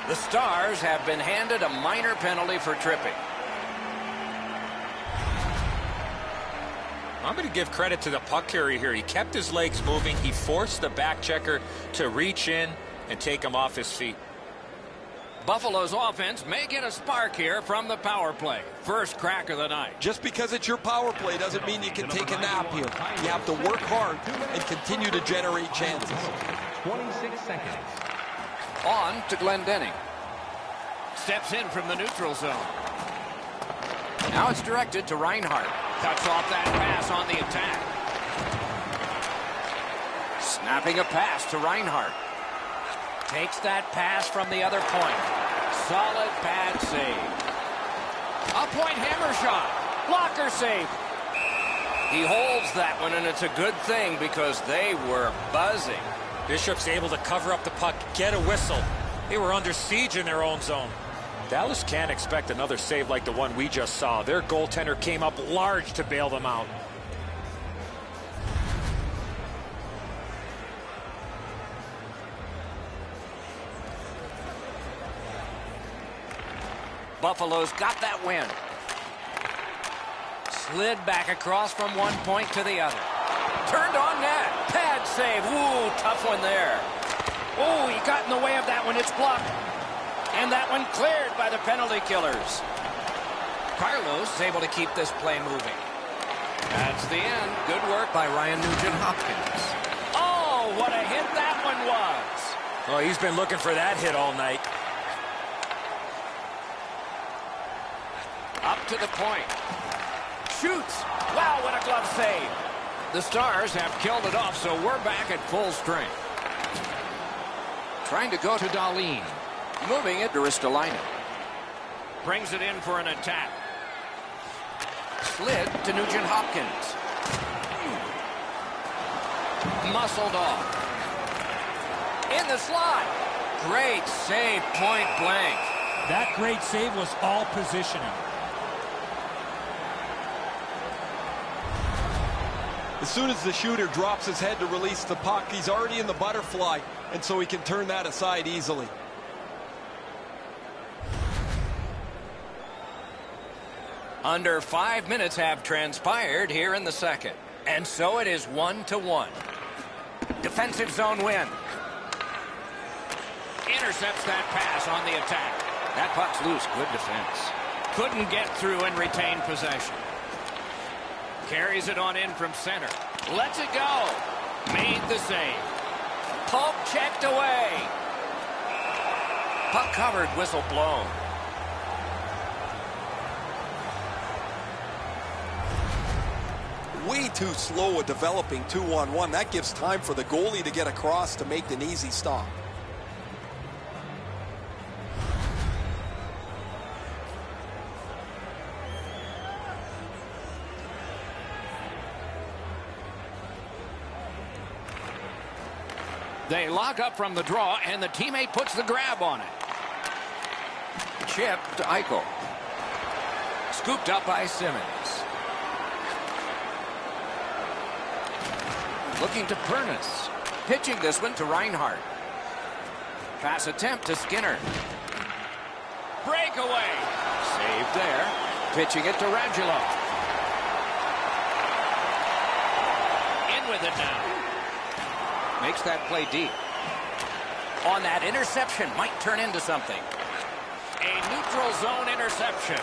The Stars have been handed a minor penalty for tripping. I'm going to give credit to the puck carrier here. He kept his legs moving. He forced the back checker to reach in and take him off his feet. Buffalo's offense may get a spark here from the power play. First crack of the night. Just because it's your power play doesn't mean you can take a nap here. You have to work hard and continue to generate chances. 26 seconds. On to Glendening. Steps in from the neutral zone. Now it's directed to Reinhart. Cuts off that pass on the attack. Snapping a pass to Reinhart. Takes that pass from the other point. Solid pad save. A point hammer shot. Blocker save. He holds that one, and it's a good thing because they were buzzing. Bishop's able to cover up the puck, get a whistle. They were under siege in their own zone. Dallas can't expect another save like the one we just saw. Their goaltender came up large to bail them out. Buffalo's got that win. Slid back across from one point to the other. Turned on net. Pad save. Ooh, tough one there. Oh, he got in the way of that one. It's blocked. And that one cleared by the penalty killers. Carlos is able to keep this play moving. That's the end. Good work by Ryan Nugent-Hopkins. Oh, what a hit that one was. Well, he's been looking for that hit all night. Up to the point. Shoots. Wow, what a glove save. The Stars have killed it off, so we're back at full strength. Trying to go to Dahlin. Moving it to Ristolainen. Brings it in for an attack. Slid to Nugent-Hopkins. Muscled off. In the slot. Great save, point blank. That great save was all positioning. As soon as the shooter drops his head to release the puck, he's already in the butterfly, and so he can turn that aside easily. Under 5 minutes have transpired here in the second. And so it is 1-1. Defensive zone win. Intercepts that pass on the attack. That puck's loose. Good defense. Couldn't get through and retain possession. Carries it on in from center. Lets it go. Made the save. Poke checked away. Puck covered, whistle blown. Way too slow at developing 2-on-1. That gives time for the goalie to get across to make an easy stop. They lock up from the draw, and the teammate puts the grab on it. Chip to Eichel. Scooped up by Simmons. Looking to Pernis. Pitching this one to Reinhart. Pass attempt to Skinner. Breakaway. Saved there. Pitching it to Radulov. In with it now. Makes that play deep. On that interception, might turn into something. A neutral zone interception.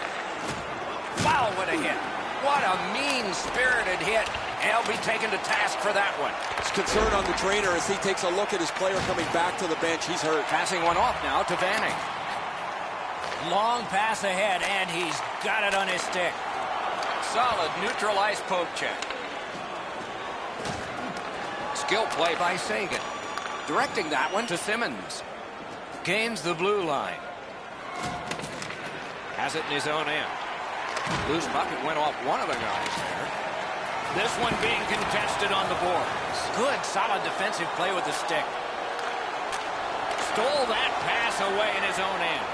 Wow, what a hit. What a mean-spirited hit. He'll be taken to task for that one. It's concern on the trainer as he takes a look at his player coming back to the bench. He's hurt. Passing one off now to Vanning. Long pass ahead, and he's got it on his stick. Solid neutral ice poke check. Skill play by Sagan. Directing that one to Simmons. Gains the blue line. Has it in his own end. Loose puck, it went off one of the guys there. This one being contested on the boards. Good, solid defensive play with the stick. Stole that pass away in his own end.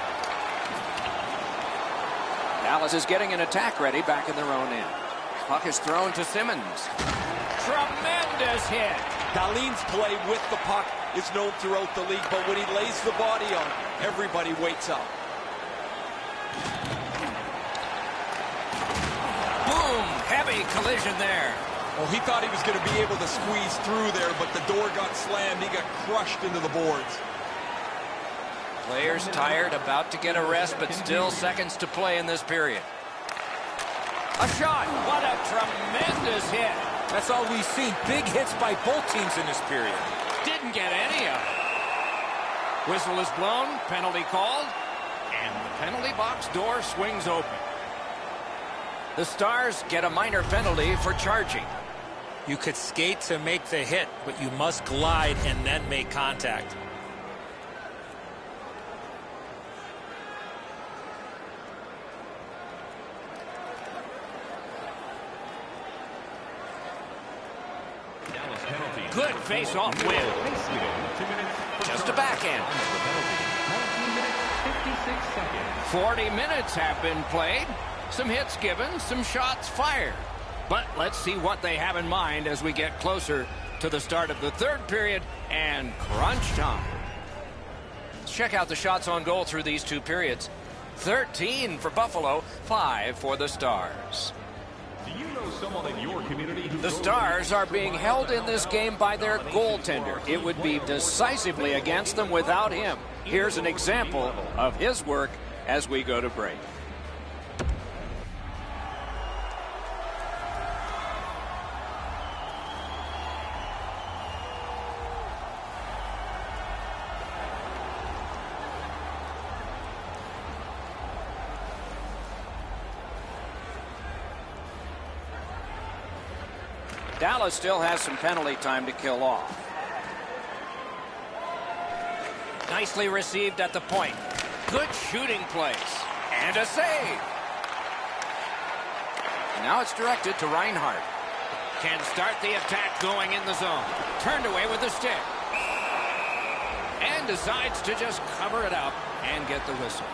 Dallas is getting an attack ready back in their own end. Puck is thrown to Simmons. Tremendous hit. Dahlin's play with the puck is known throughout the league, but when he lays the body on, everybody waits up. Boom! Heavy collision there. Well, he thought he was going to be able to squeeze through there, but the door got slammed. He got crushed into the boards. Players tired, about to get a rest, but still seconds to play in this period. A shot. What a tremendous hit. That's all we've seen. Big hits by both teams in this period. Didn't get any of it. Whistle is blown, penalty called, and the penalty box door swings open. The Stars get a minor penalty for charging. You could skate to make the hit, but you must glide and then make contact. Good face-off win. Just a backhand. 40 minutes have been played. Some hits given, some shots fired. But let's see what they have in mind as we get closer to the start of the third period and crunch time. Let's check out the shots on goal through these two periods. 13 for Buffalo, 5 for the Stars. Do you know someone in your community who The Stars are being held in this game by their goaltender. It would be decisively against them without him. Here's an example of his work as we go to break. Dallas still has some penalty time to kill off. Nicely received at the point. Good shooting place. And a save. Now it's directed to Reinhart. Can start the attack going in the zone. Turned away with the stick. And decides to just cover it up and get the whistle.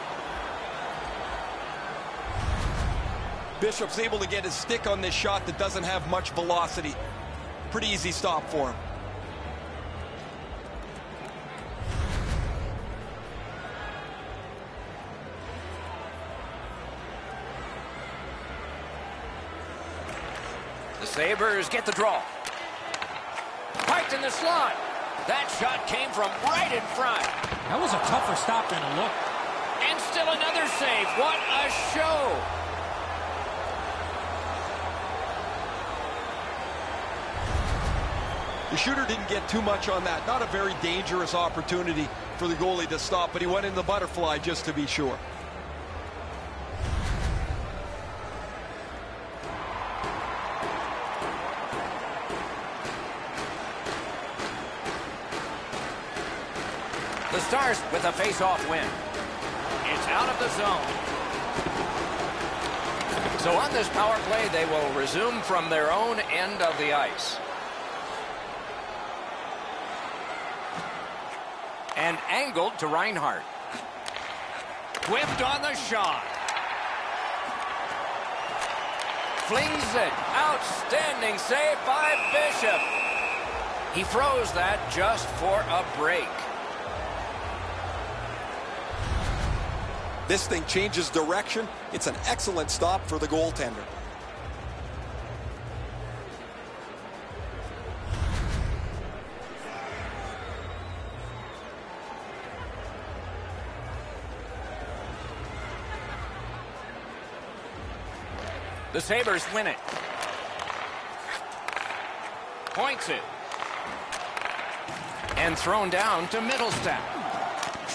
Bishop's able to get his stick on this shot that doesn't have much velocity. Pretty easy stop for him. The Sabres get the draw. Piked in the slot. That shot came from right in front. That was a tougher stop than a look. And still another save. What a show. The shooter didn't get too much on that. Not a very dangerous opportunity for the goalie to stop, but he went in the butterfly just to be sure. The Stars with a face-off win. It's out of the zone. So on this power play, they will resume from their own end of the ice. And angled to Reinhart. Whipped on the shot. Flings it. Outstanding save by Bishop. He froze that just for a break. This thing changes direction. It's an excellent stop for the goaltender. The Sabres win it. Points it. And thrown down to Middlestat.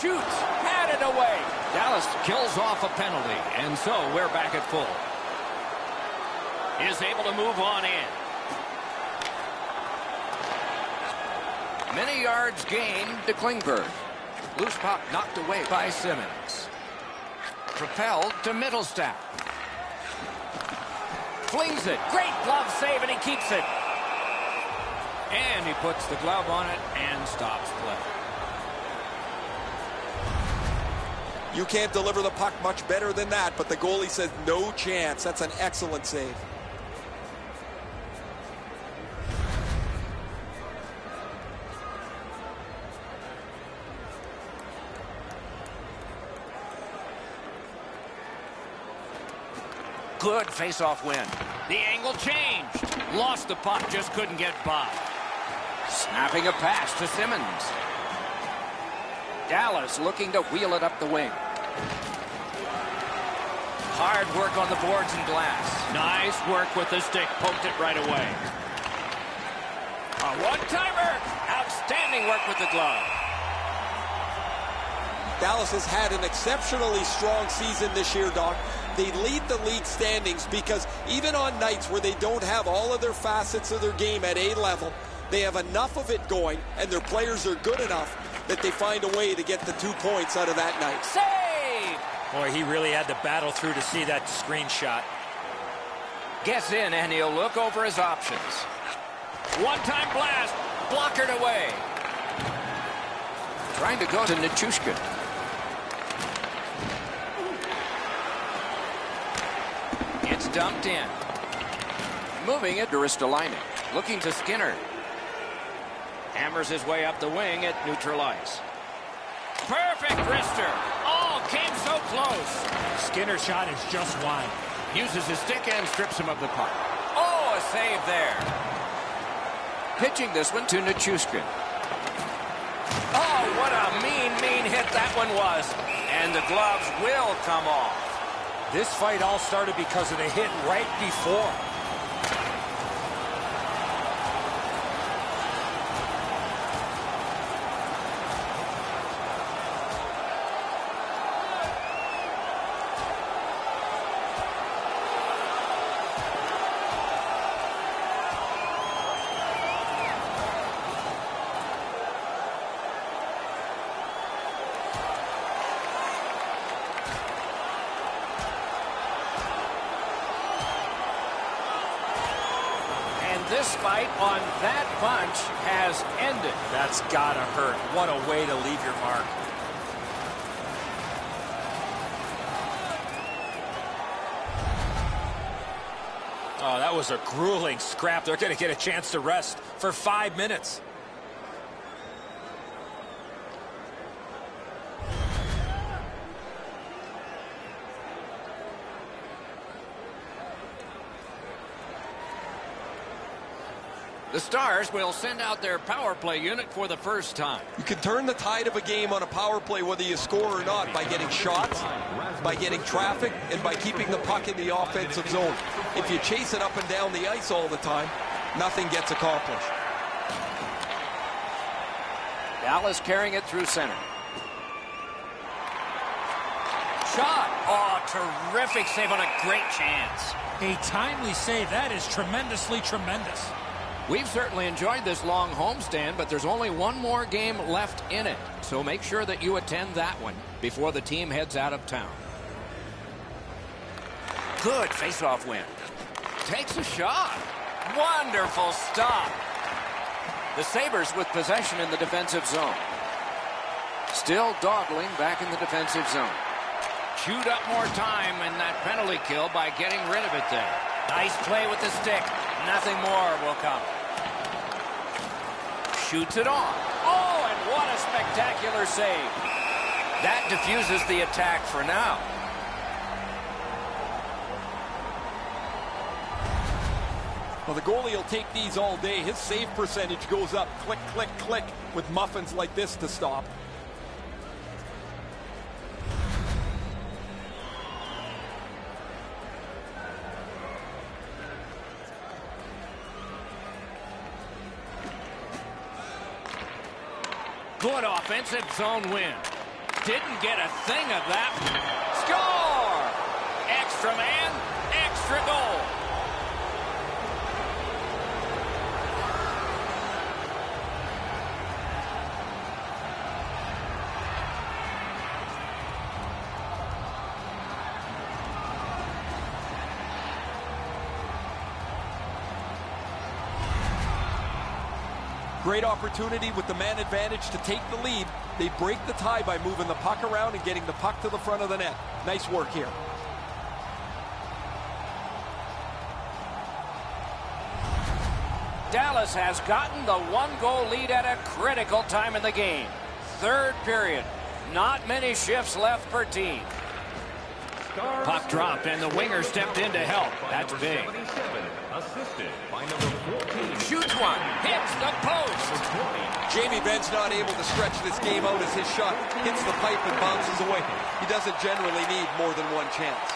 Shoots. Had it away. Dallas kills off a penalty, and so we're back at full. Is able to move on in. Many yards gained to Klingberg. Loose puck knocked away by Simmons. Propelled to Middlestat. Flings it. Great glove save, and he keeps it. And he puts the glove on it and stops play. You can't deliver the puck much better than that, but the goalie says no chance. That's an excellent save. Good face-off win. The angle changed. Lost the puck, just couldn't get by. Snapping a pass to Simmons. Dallas looking to wheel it up the wing. Hard work on the boards and glass. Nice work with the stick. Poked it right away. A one-timer. Outstanding work with the glove. Dallas has had an exceptionally strong season this year, Doc. They lead the league standings because even on nights where they don't have all of their facets of their game at A level, they have enough of it going, and their players are good enough that they find a way to get the 2 points out of that night. Save! Boy, he really had to battle through to see that screenshot. Gets in, and he'll look over his options. One-time blast. Blockered away. Trying to go to Nichushkin. It's dumped in. Moving it to Ristolainen. Looking to Skinner. Hammers his way up the wing at neutral ice. Perfect wrister. Oh, came so close. Skinner's shot is just wide. Uses his stick and strips him of the puck. Oh, a save there. Pitching this one to Nichushkin. Oh, what a mean hit that one was. And the gloves will come off. This fight all started because of the hit right before. This fight on that punch has ended. That's gotta hurt. What a way to leave your mark. Oh, that was a grueling scrap. They're going to get a chance to rest for 5 minutes. The Stars will send out their power play unit for the first time. You can turn the tide of a game on a power play whether you score or not by getting shots, by getting traffic, and by keeping the puck in the offensive zone. If you chase it up and down the ice all the time, nothing gets accomplished. Dallas carrying it through center. Shot. Oh, terrific save on a great chance. A timely save. That is tremendously tremendous. We've certainly enjoyed this long homestand, but there's only one more game left in it. So make sure that you attend that one before the team heads out of town. Good face-off win. Takes a shot. Wonderful stop. The Sabres with possession in the defensive zone. Still dawdling back in the defensive zone. Chewed up more time in that penalty kill by getting rid of it there. Nice play with the stick. Nothing more will come. Shoots it on. Oh, and what a spectacular save. That diffuses the attack for now. Well, the goalie will take these all day. His save percentage goes up. Click, click, click with muffins like this to stop. Good offensive zone win. Didn't get a thing of that. Score! Extra man, extra goal. Great opportunity with the man advantage to take the lead. They break the tie by moving the puck around and getting the puck to the front of the net. Nice work here. Dallas has gotten the one-goal lead at a critical time in the game. Third period. Not many shifts left per team. Puck dropped, and the winger stepped in to help. That's big. Assisted by number 14. Shoots one. Hits the post. Jamie Benn's not able to stretch this game out as his shot hits the pipe and bounces away. He doesn't generally need more than one chance.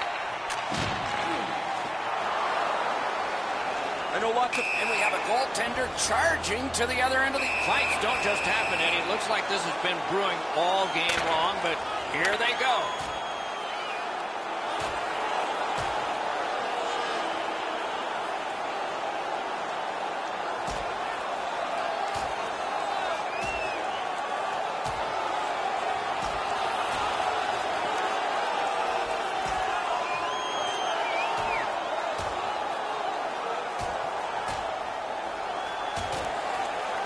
I know lots of... And we have a goaltender charging to the other end of the... Fights don't just happen, Eddie. It looks like this has been brewing all game long, but here they go.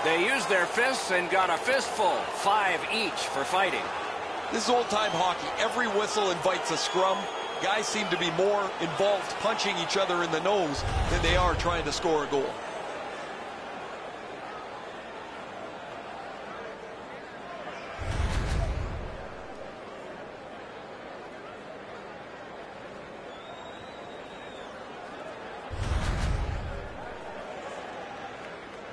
They used their fists and got a fistful. 5 each for fighting. This is old-time hockey. Every whistle invites a scrum. Guys seem to be more involved punching each other in the nose than they are trying to score a goal.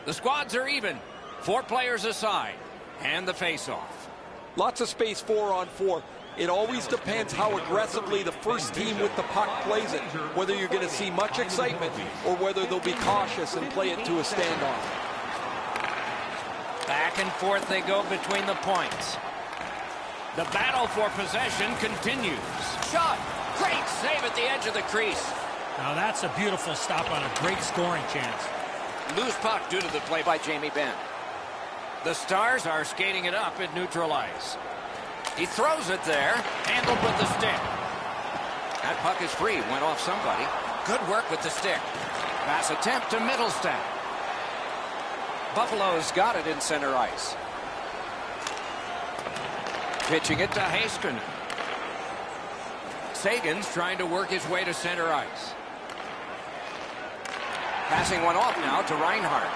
The squads are even. 4 players aside. And the face-off. Lots of space 4-on-4. It always depends how aggressively the first team with the puck plays it, whether you're going to see much excitement or whether they'll be cautious and play it to a standoff. Back and forth they go between the points. The battle for possession continues. Shot! Great save at the edge of the crease. Now that's a beautiful stop on a great scoring chance. Loose puck due to the play by Jamie Benn. The Stars are skating it up at neutral ice. He throws it there. Handled with the stick. That puck is free. Went off somebody. Good work with the stick. Pass attempt to Middlestat. Buffalo's got it in center ice. Pitching it to Heiskanen. Sagan's trying to work his way to center ice. Passing one off now to Reinhart.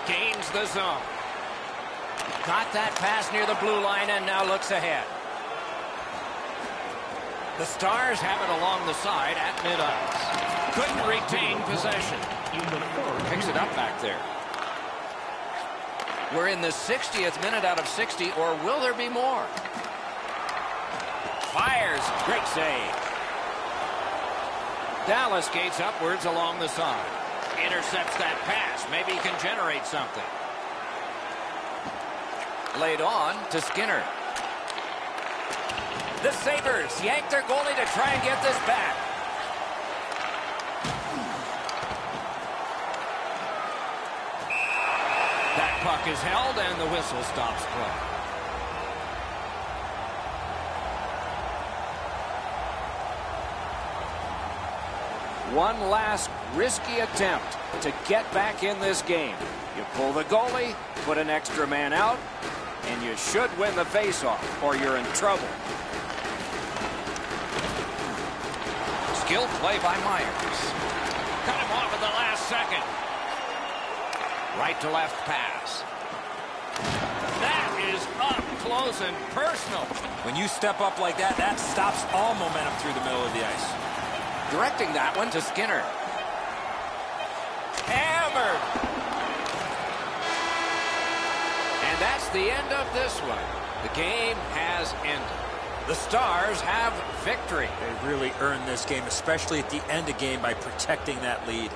Gains the zone. Got that pass near the blue line and now looks ahead. The Stars have it along the side at mid-ice. Couldn't retain possession. Picks it up back there. We're in the 60th minute out of 60, or will there be more? Fires. Great save. Dallas skates upwards along the side. Intercepts that pass. Maybe he can generate something. Laid on to Skinner. The Sabres yank their goalie to try and get this back. That puck is held and the whistle stops play. One last risky attempt to get back in this game. You pull the goalie, put an extra man out, and you should win the faceoff, or you're in trouble. Skilled play by Myers. Cut him off at the last second. Right to left pass. That is up close and personal. When you step up like that, that stops all momentum through the middle of the ice. Directing that one to Skinner. Hammered. And that's the end of this one. The game has ended. The Stars have victory. They really earned this game, especially at the end of the game, by protecting that lead.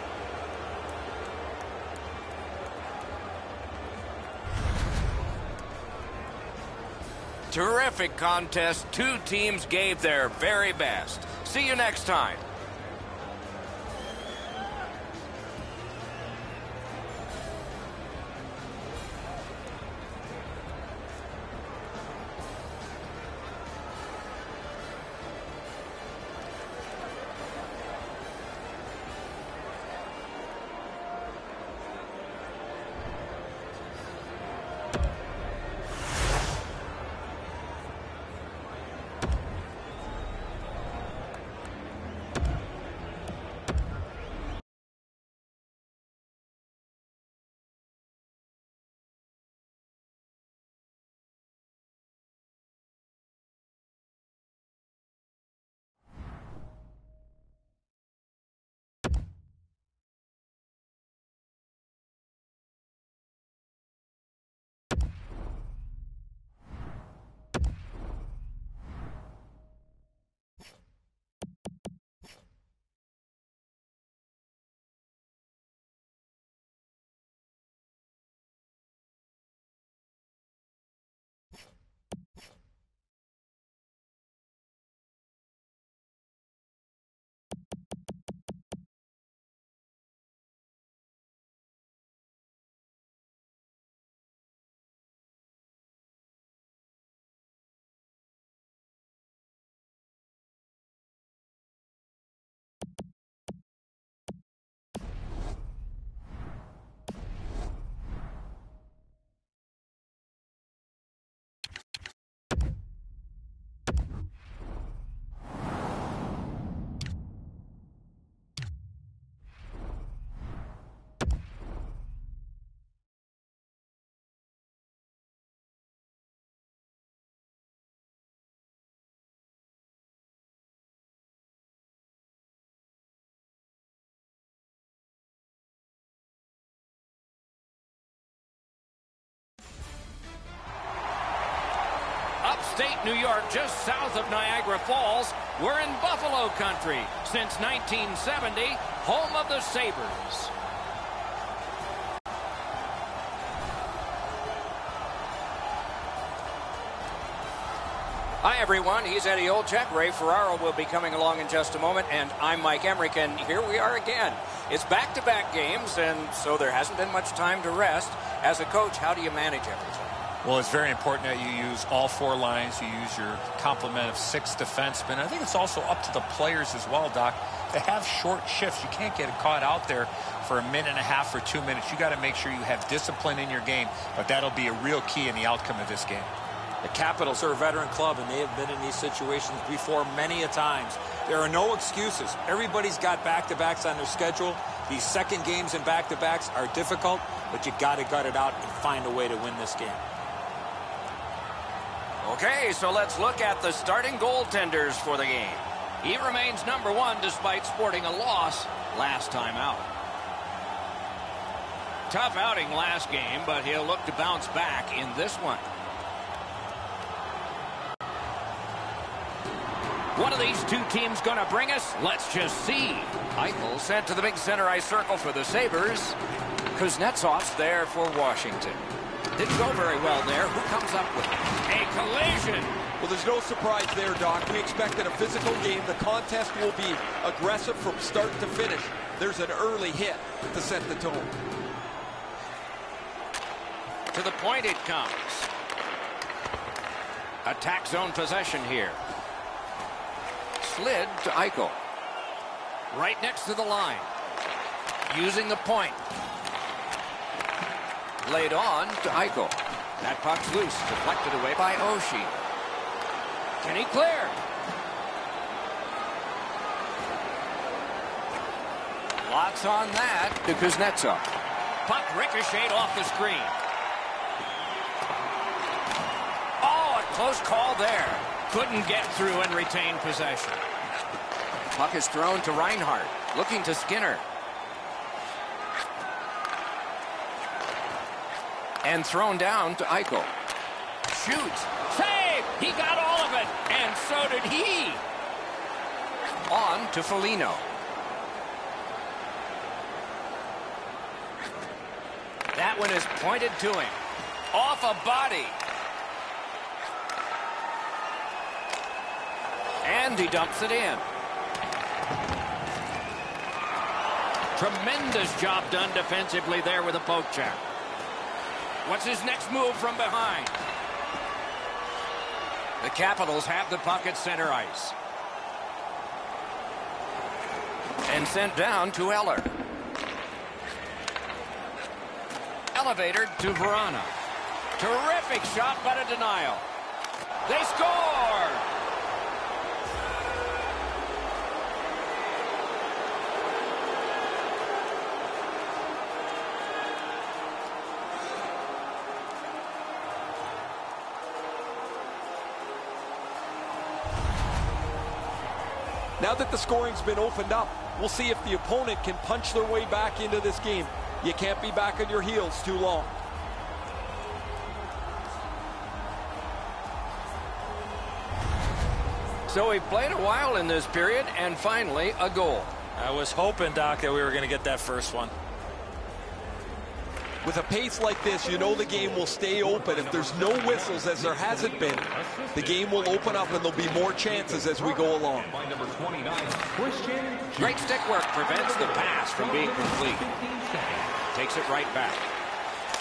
Terrific contest. 2 teams gave their very best. See you next time. upstate New York, just south of Niagara Falls. We're in Buffalo country since 1970, home of the Sabres. Hi, everyone. He's Eddie Olczyk. Ray Ferraro will be coming along in just a moment, and I'm Mike Emmerich, and here we are again. It's back-to-back games, and so there hasn't been much time to rest. As a coach, how do you manage everything? Well, it's very important that you use all four lines. You use your complement of 6 defensemen. I think it's also up to the players as well, Doc. They have short shifts. You can't get caught out there for a minute and a half or 2 minutes. You got to make sure you have discipline in your game, but that'll be a real key in the outcome of this game. The Capitals are a veteran club, and they have been in these situations before many a times. There are no excuses. Everybody's got back-to-backs on their schedule. These second games and back-to-backs are difficult, but you got to gut it out and find a way to win this game. Okay, so let's look at the starting goaltenders for the game. He remains #1 despite sporting a loss last time out. Tough outing last game, but he'll look to bounce back in this one. One of these two teams going to bring us? Let's just see. Eichel sent to the big center ice circle for the Sabres. Kuznetsov's there for Washington. Didn't go very well there. Who comes up with it? A collision. Well, there's no surprise there, Doc. We expected a physical game. The contest will be aggressive from start to finish. There's an early hit to set the tone. To the point it comes. Attack zone possession here. Slid to Eichel. Right next to the line. Using the point. Laid on to Eichel. That puck's loose. Deflected away by Oshie. Can he clear? Lots on that to Kuznetsov. Puck ricocheted off the screen. Oh, a close call there. Couldn't get through and retain possession. Puck is thrown to Reinhart. Looking to Skinner. And thrown down to Eichel. Shoots. Save! He got all of it. And so did he. On to Foligno. That one is pointed to him. Off a body. And he dumps it in. Tremendous job done defensively there with a poke check. What's his next move from behind? The Capitals have the puck at center ice. And sent down to Eller. Elevator to Verana. Terrific shot, but a denial. They score! Now that the scoring's been opened up, we'll see if the opponent can punch their way back into this game. You can't be back on your heels too long. So we played a while in this period, and finally a goal. I was hoping, Doc, that we were going to get that first one. With a pace like this, you know the game will stay open. If there's no whistles, as there hasn't been, the game will open up and there'll be more chances as we go along. Great stick work prevents the pass from being complete. Takes it right back.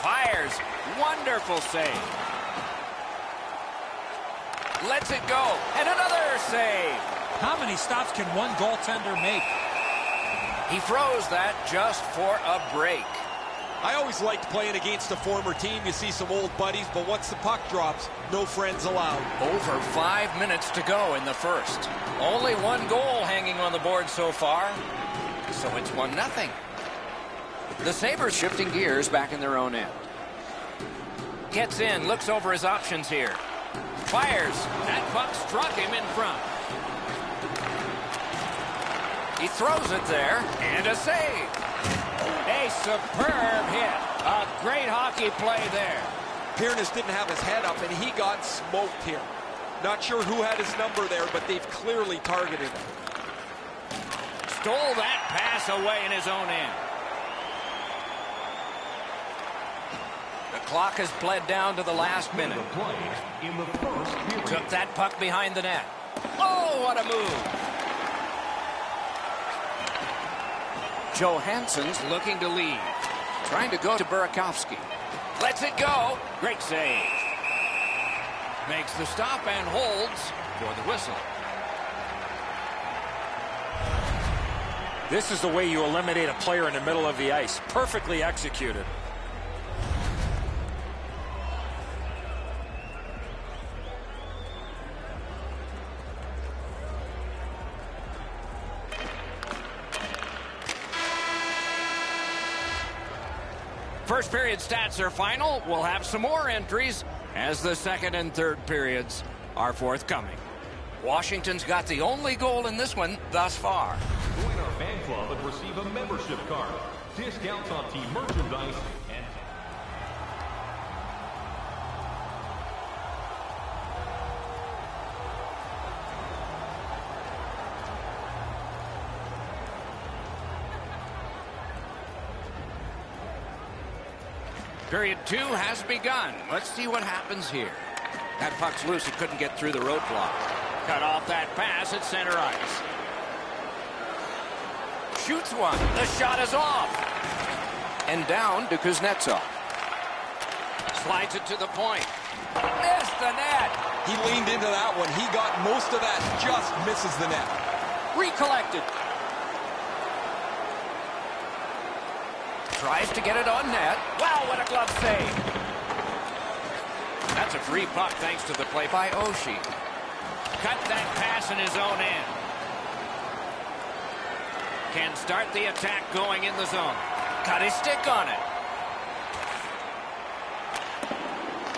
Fires. Wonderful save. Lets it go. And another save. How many stops can one goaltender make? He throws that just for a break. I always liked playing against a former team. You see some old buddies, but once the puck drops, no friends allowed. Over 5 minutes to go in the first. Only one goal hanging on the board so far. So it's 1-0. The Sabres shifting gears back in their own end. Gets in, looks over his options here. Fires. That puck struck him in front. He throws it there, and a save. A superb hit. A great hockey play there. Piernas didn't have his head up, and he got smoked here. Not sure who had his number there, but they've clearly targeted him. Stole that pass away in his own end. The clock has bled down to the last minute. Took that puck behind the net. Oh, what a move. Johansson's looking to lead. Trying to go to Burakovsky. Lets it go. Great save. Makes the stop and holds for the whistle. This is the way you eliminate a player in the middle of the ice. Perfectly executed. First period stats are final. We'll have some more entries as the second and third periods are forthcoming. Washington's got the only goal in this one thus far. Join our fan club and receive a membership card. Discounts on team merchandise and... Period 2 has begun. Let's see what happens here. That puck's loose. He couldn't get through the roadblock. Cut off that pass at center ice. Shoots one. The shot is off. And down to Kuznetsov. Slides it to the point. Missed the net. He leaned into that one. He got most of that. Just misses the net. Recollected. Tries to get it on net. Wow, what a glove save. That's a free puck thanks to the play by Oshie. Cut that pass in his own end. Can start the attack going in the zone. Cut his stick on it.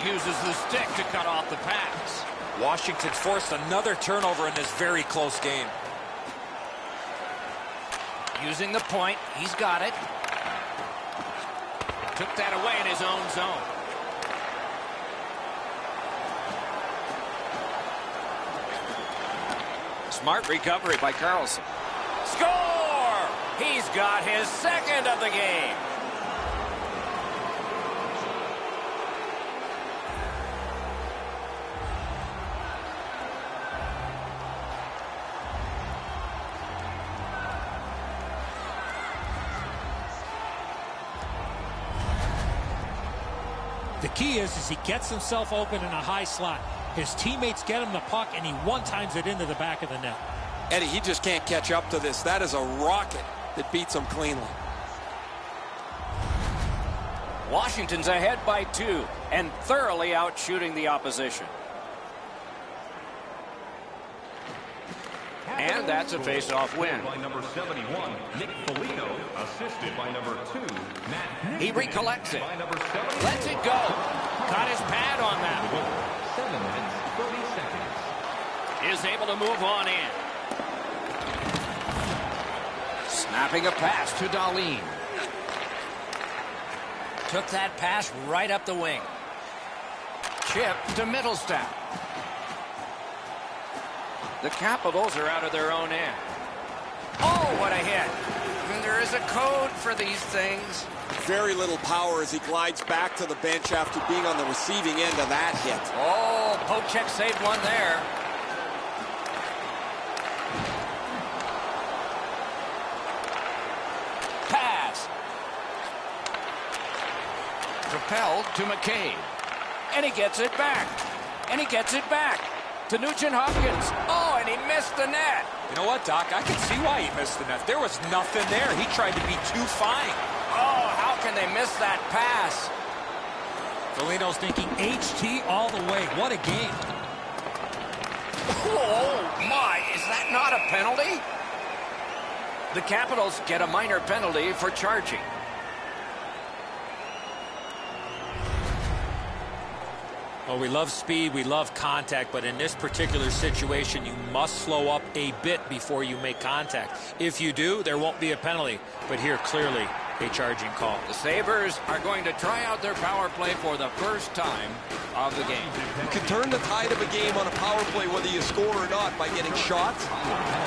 Uses the stick to cut off the pass. Washington forced another turnover in this very close game. Using the point. He's got it. Took that away in his own zone. Smart recovery by Carlson. Score! He's got his second of the game. The key is he gets himself open in a high slot. His teammates get him the puck, and he one-times it into the back of the net. Eddie, he just can't catch up to this. That is a rocket that beats him cleanly. Washington's ahead by 2 and thoroughly out-shooting the opposition. And that's a face-off win. By number 71, Nick Foligno, assisted by number 2, Matt. He recollects it. By number 70. Lets it go. Got his pad on that. 7 minutes, 30 seconds. Is able to move on in. Snapping a pass to Dahlin. Took that pass right up the wing. Chip to Middlestat. The Capitals are out of their own end. Oh, what a hit. And there is a code for these things. Very little power as he glides back to the bench after being on the receiving end of that hit. Oh, Pochek saved one there. Pass. Propelled to McCabe. And he gets it back. And he gets it back to Nugent-Hopkins. Oh, and he missed the net. You know what, Doc? I can see why he missed the net. There was nothing there. He tried to be too fine. Oh, how can they miss that pass? Foligno's thinking HT all the way. What a game. Oh, my. Is that not a penalty? The Capitals get a minor penalty for charging. Well, we love speed, we love contact, but in this particular situation, you must slow up a bit before you make contact. If you do, there won't be a penalty. But here, clearly, a charging call. The Sabres are going to try out their power play for the first time of the game. You can turn the tide of a game on a power play whether you score or not by getting shots,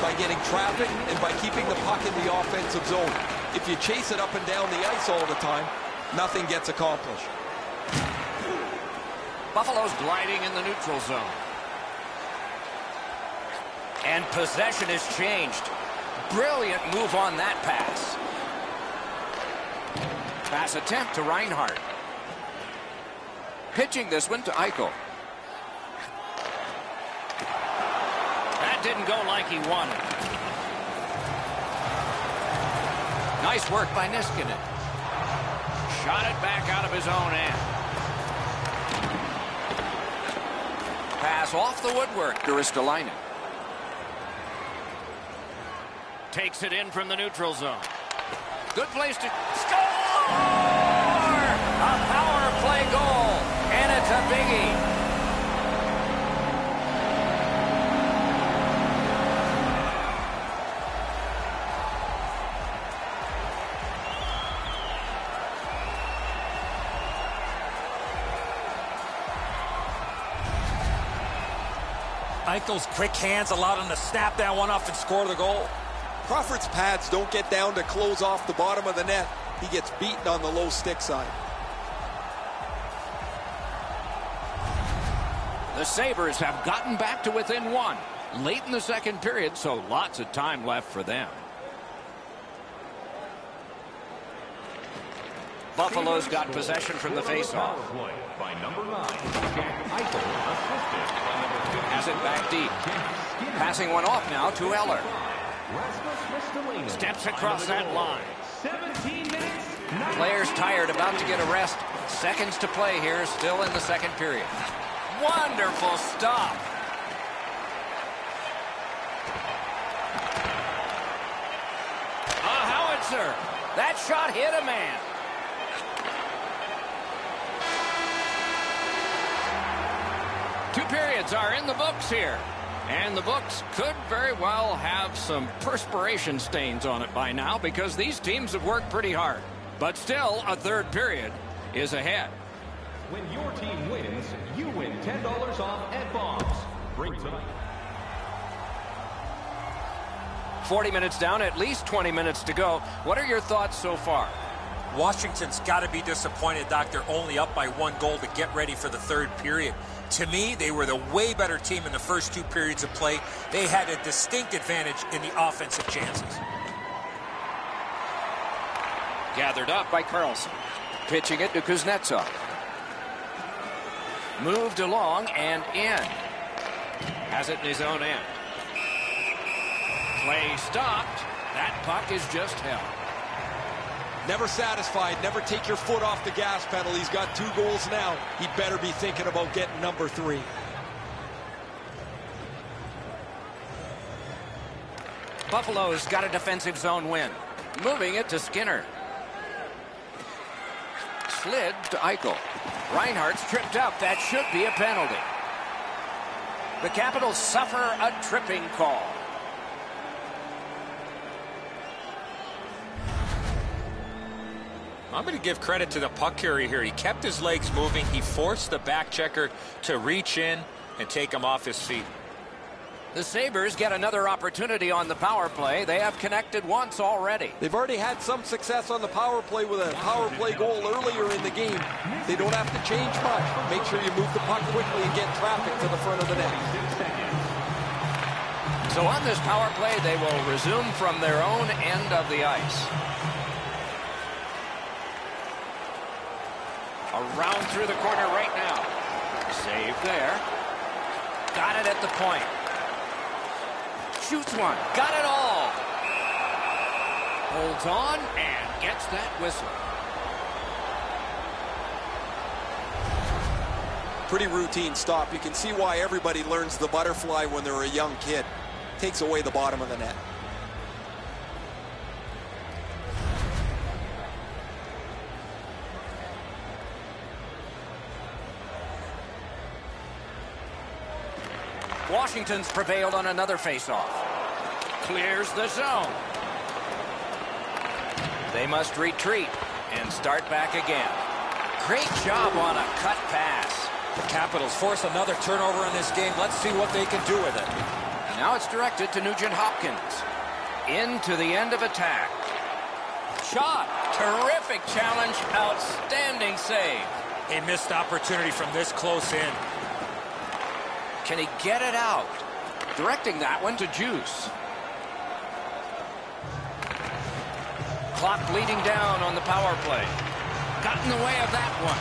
by getting traffic, and by keeping the puck in the offensive zone. If you chase it up and down the ice all the time, nothing gets accomplished. Buffalo's gliding in the neutral zone. And possession is changed. Brilliant move on that pass. Pass attempt to Reinhart. Pitching this one to Eichel. That didn't go like he wanted. Nice work by Niskanen. Shot it back out of his own end. Pass off the woodwork to Ristolainen. Takes it in from the neutral zone. Good place to score! A power play goal, and it's a biggie. Eichel's quick hands allowed him to snap that one off and score the goal. Crawford's pads don't get down to close off the bottom of the net. He gets beaten on the low stick side. The Sabres have gotten back to within one late in the second period, so lots of time left for them. Buffalo's got possession from the faceoff. By number 9, Jack Eichel, assisted by number 50. Has it back deep. Passing one off now to Eller. Steps across that line. 17 minutes. Players tired, about to get a rest. Seconds to play here, still in the second period. Wonderful stop. A howitzer. That shot hit a man. Two periods are in the books here. And the books could very well have some perspiration stains on it by now because these teams have worked pretty hard. But still, a third period is ahead. When your team wins, you win $10 off at Bob's. Bring tonight. 40 minutes down, at least 20 minutes to go. What are your thoughts so far? Washington's got to be disappointed, Doc. They're only up by 1 goal to get ready for the third period. To me, they were the way better team in the first 2 periods of play. They had a distinct advantage in the offensive chances. Gathered up by Carlson. Pitching it to Kuznetsov. Moved along and in. Has it in his own end. Play stopped. That puck is just held. Never satisfied. Never take your foot off the gas pedal. He's got 2 goals now. He'd better be thinking about getting number 3. Buffalo's got a defensive zone win. Moving it to Skinner. Slid to Eichel. Reinhart's tripped up. That should be a penalty. The Capitals suffer a tripping call. I'm going to give credit to the puck carrier here. He kept his legs moving. He forced the back checker to reach in and take him off his feet. The Sabres get another opportunity on the power play. They have connected once already. They've already had some success on the power play with a power play goal earlier in the game. They don't have to change much. Make sure you move the puck quickly and get traffic to the front of the net. So on this power play, they will resume from their own end of the ice. Around through the corner right now. Save there. Got it at the point. Shoots one. Got it all. Holds on and gets that whistle. Pretty routine stop. You can see why everybody learns the butterfly when they're a young kid. Takes away the bottom of the net. Washington's prevailed on another faceoff. Clears the zone. They must retreat and start back again. Great job on a cut pass. The Capitals force another turnover in this game. Let's see what they can do with it. Now it's directed to Nugent Hopkins. Into the end of attack. Shot. Terrific challenge. Outstanding save. A missed opportunity from this close in. Can he get it out? Directing that one to Juice. Clock bleeding down on the power play. Got in the way of that one.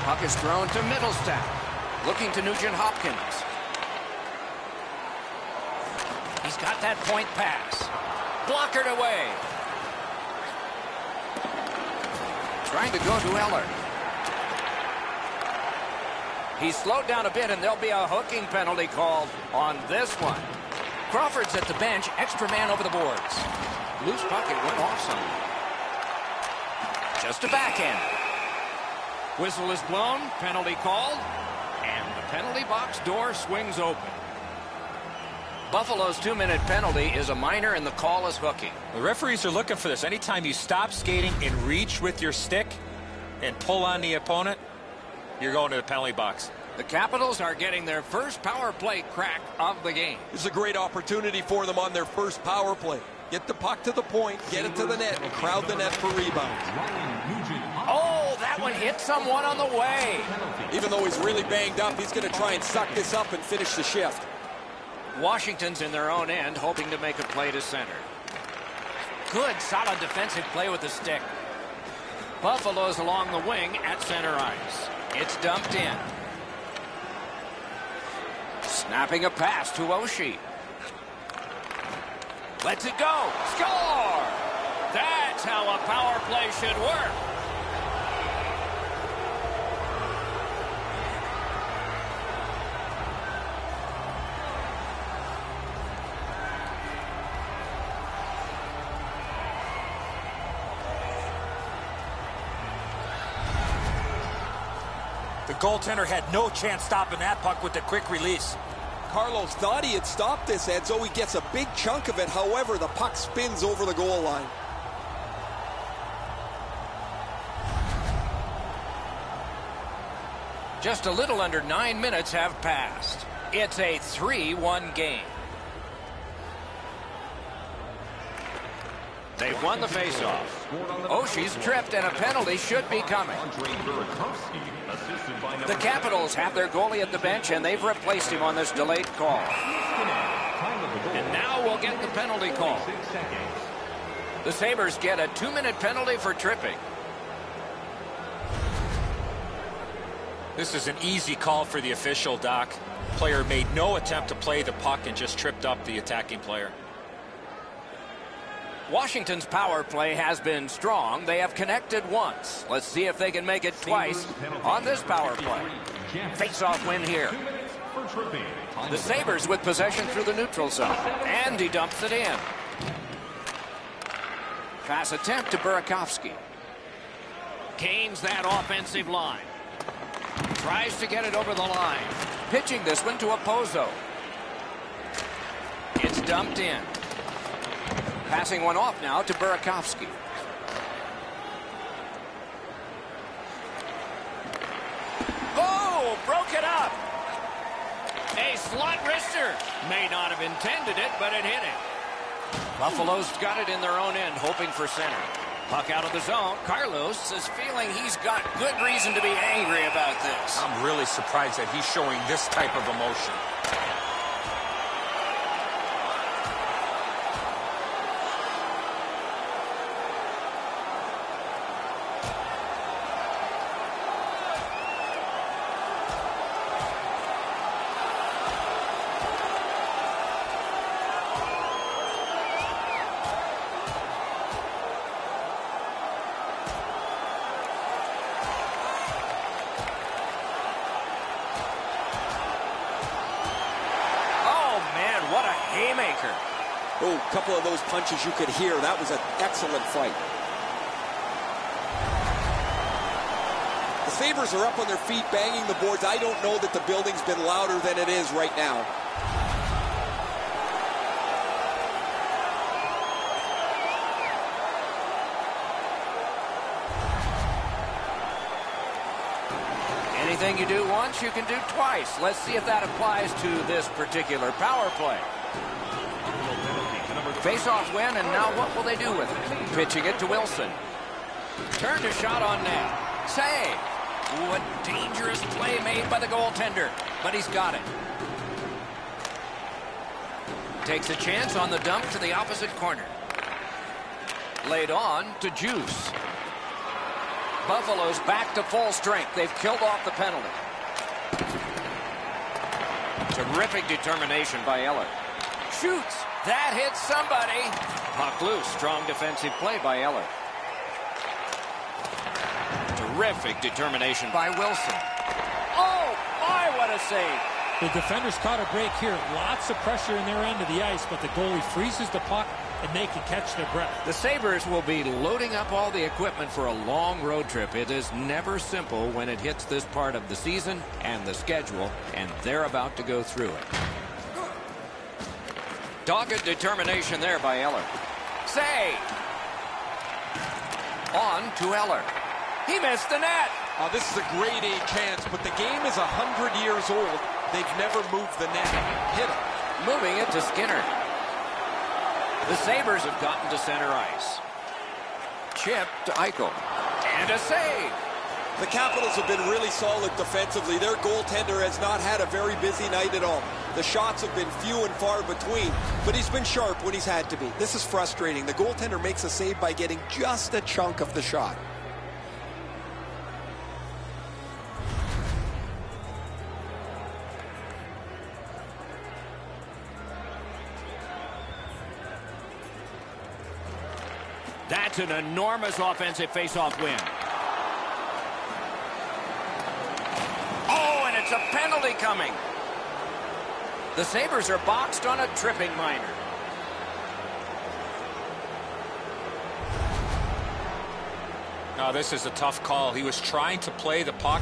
Puck is thrown to Middlestat. Looking to Nugent Hopkins. He's got that point pass. Blockered away. Trying to go to Eller. He's slowed down a bit, and there'll be a hooking penalty called on this one. Crawford's at the bench. Extra man over the boards. Loose puck, it went off somewhere. Just a backhand. Whistle is blown. Penalty called. And the penalty box door swings open. Buffalo's 2-minute penalty is a minor, and the call is hooking. The referees are looking for this. Anytime you stop skating and reach with your stick and pull on the opponent, you're going to the penalty box. The Capitals are getting their first power play crack of the game. This is a great opportunity for them on their first power play. Get the puck to the point, get it to the net, and crowd the net for rebounds. Oh, that one hit someone on the way. Even though he's really banged up, he's going to try and suck this up and finish the shift. Washington's in their own end, hoping to make a play to center. Good, solid defensive play with the stick. Buffalo's along the wing at center ice. It's dumped in. Snapping a pass to Oshie. Lets it go. Score! That's how a power play should work. The goaltender had no chance stopping that puck with the quick release. Carlos thought he had stopped this, Edzo. He gets a big chunk of it. However, the puck spins over the goal line. Just a little under 9 minutes have passed. It's a 3-1 game. They've won the faceoff. Oshie's tripped, and a penalty should be coming. The Capitals have their goalie at the bench, and they've replaced him on this delayed call. And now we'll get the penalty call. The Sabres get a 2-minute penalty for tripping. This is an easy call for the official, Doc. Player made no attempt to play the puck and just tripped up the attacking player. Washington's power play has been strong. They have connected once. Let's see if they can make it twice on this power play. Face-off win here. The Sabres with possession through the neutral zone. And he dumps it in. Pass attempt to Burakovsky. Gains that offensive line. Tries to get it over the line. Pitching this one to Opozo. It's dumped in. Passing one off now to Burakovsky. Oh, broke it up. A slot wrister. May not have intended it, but it hit him. Buffalo's got it in their own end, hoping for center. Puck out of the zone. Carlos is feeling he's got good reason to be angry about this. I'm really surprised that he's showing this type of emotion. Oh, a couple of those punches you could hear. That was an excellent fight. The Sabres are up on their feet, banging the boards. I don't know that the building's been louder than it is right now. Anything you do once, you can do twice. Let's see if that applies to this particular power play. Face-off win, and now what will they do with it? Pitching it to Wilson. Turned a shot on net. Save. Ooh, a dangerous play made by the goaltender, but he's got it. Takes a chance on the dump to the opposite corner. Laid on to Juice. Buffalo's back to full strength. They've killed off the penalty. Terrific determination by Eller. Shoots. That hits somebody. Puck loose. Strong defensive play by Eller. Terrific determination by Wilson. Oh, my, what a save. The defenders caught a break here. Lots of pressure in their end of the ice, but the goalie freezes the puck, and they can catch their breath. The Sabres will be loading up all the equipment for a long road trip. It is never simple when it hits this part of the season and the schedule, and they're about to go through it. Dogged determination there by Eller. Save. On to Eller. He missed the net. Oh, this is a grade A chance, but the game is 100 years old. They've never moved the net. Hit him. Moving it to Skinner. The Sabres have gotten to center ice. Chip to Eichel. And a save. The Capitals have been really solid defensively. Their goaltender has not had a very busy night at all. The shots have been few and far between, but he's been sharp when he's had to be. This is frustrating. The goaltender makes a save by getting just a chunk of the shot. That's an enormous offensive face-off win. Oh, and it's a penalty coming. The Sabres are boxed on a tripping minor. No, this is a tough call. He was trying to play the puck,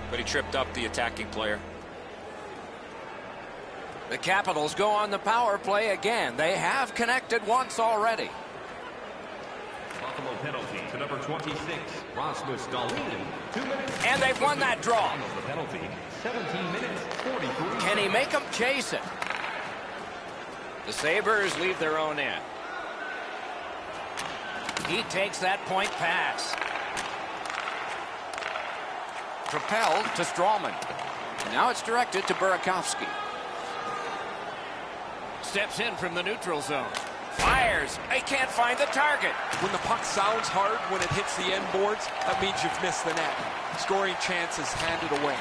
but he tripped up the attacking player. The Capitals go on the power play again. They have connected once already. Buffalo penalty to number 26, Rasmus Dahlin. 2 minutes. And they've won that draw. The penalty, 17 minutes, 43. Can he make them chase it? The Sabres leave their own end. He takes that point pass. Propelled to Strawman. Now it's directed to Burakovsky. Steps in from the neutral zone. Fires. They can't find the target. When the puck sounds hard when it hits the end boards, that means you've missed the net. Scoring chances handed away.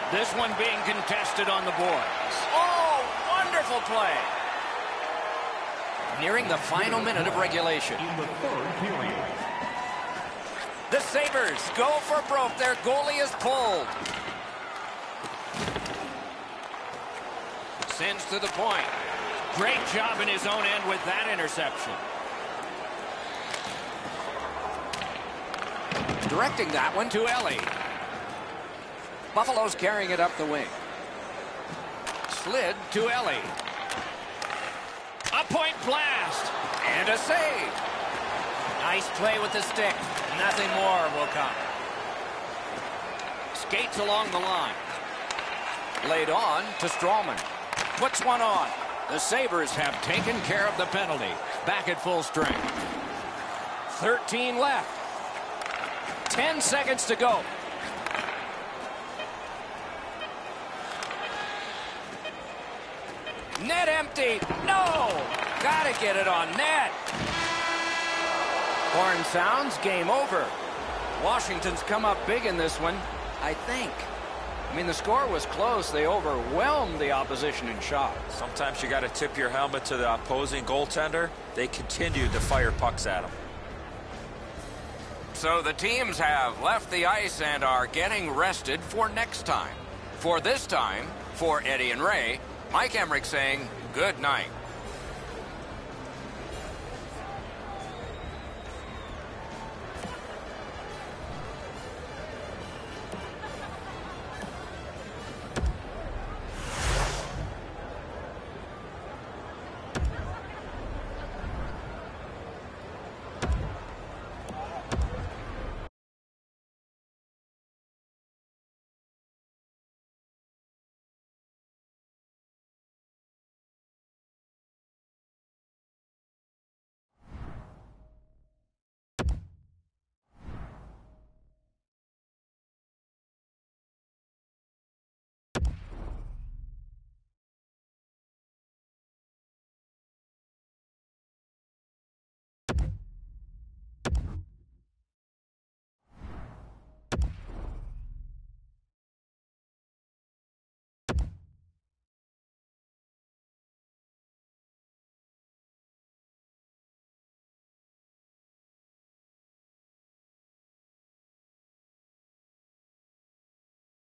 This one being contested on the boards. Oh, wonderful play. Nearing the final minute of regulation. In the third period. The Sabres go for broke. Their goalie is pulled. Sends to the point. Great job in his own end with that interception. Directing that one to Ellie. Buffalo's carrying it up the wing. Slid to Ellie. A point blast. And a save. Nice play with the stick. Nothing more will come. Skates along the line. Laid on to Strawman. Puts one on. The Sabres have taken care of the penalty. Back at full strength. 13 left. 10 seconds to go. Net empty. No! Gotta get it on net. Horn sounds. Game over. Washington's come up big in this one, I think. I mean, the score was close. They overwhelmed the opposition in shots. Sometimes you got to tip your helmet to the opposing goaltender. They continued to fire pucks at him. So the teams have left the ice and are getting rested for next time. For this time, for Eddie and Ray, Mike Emmerich saying good night.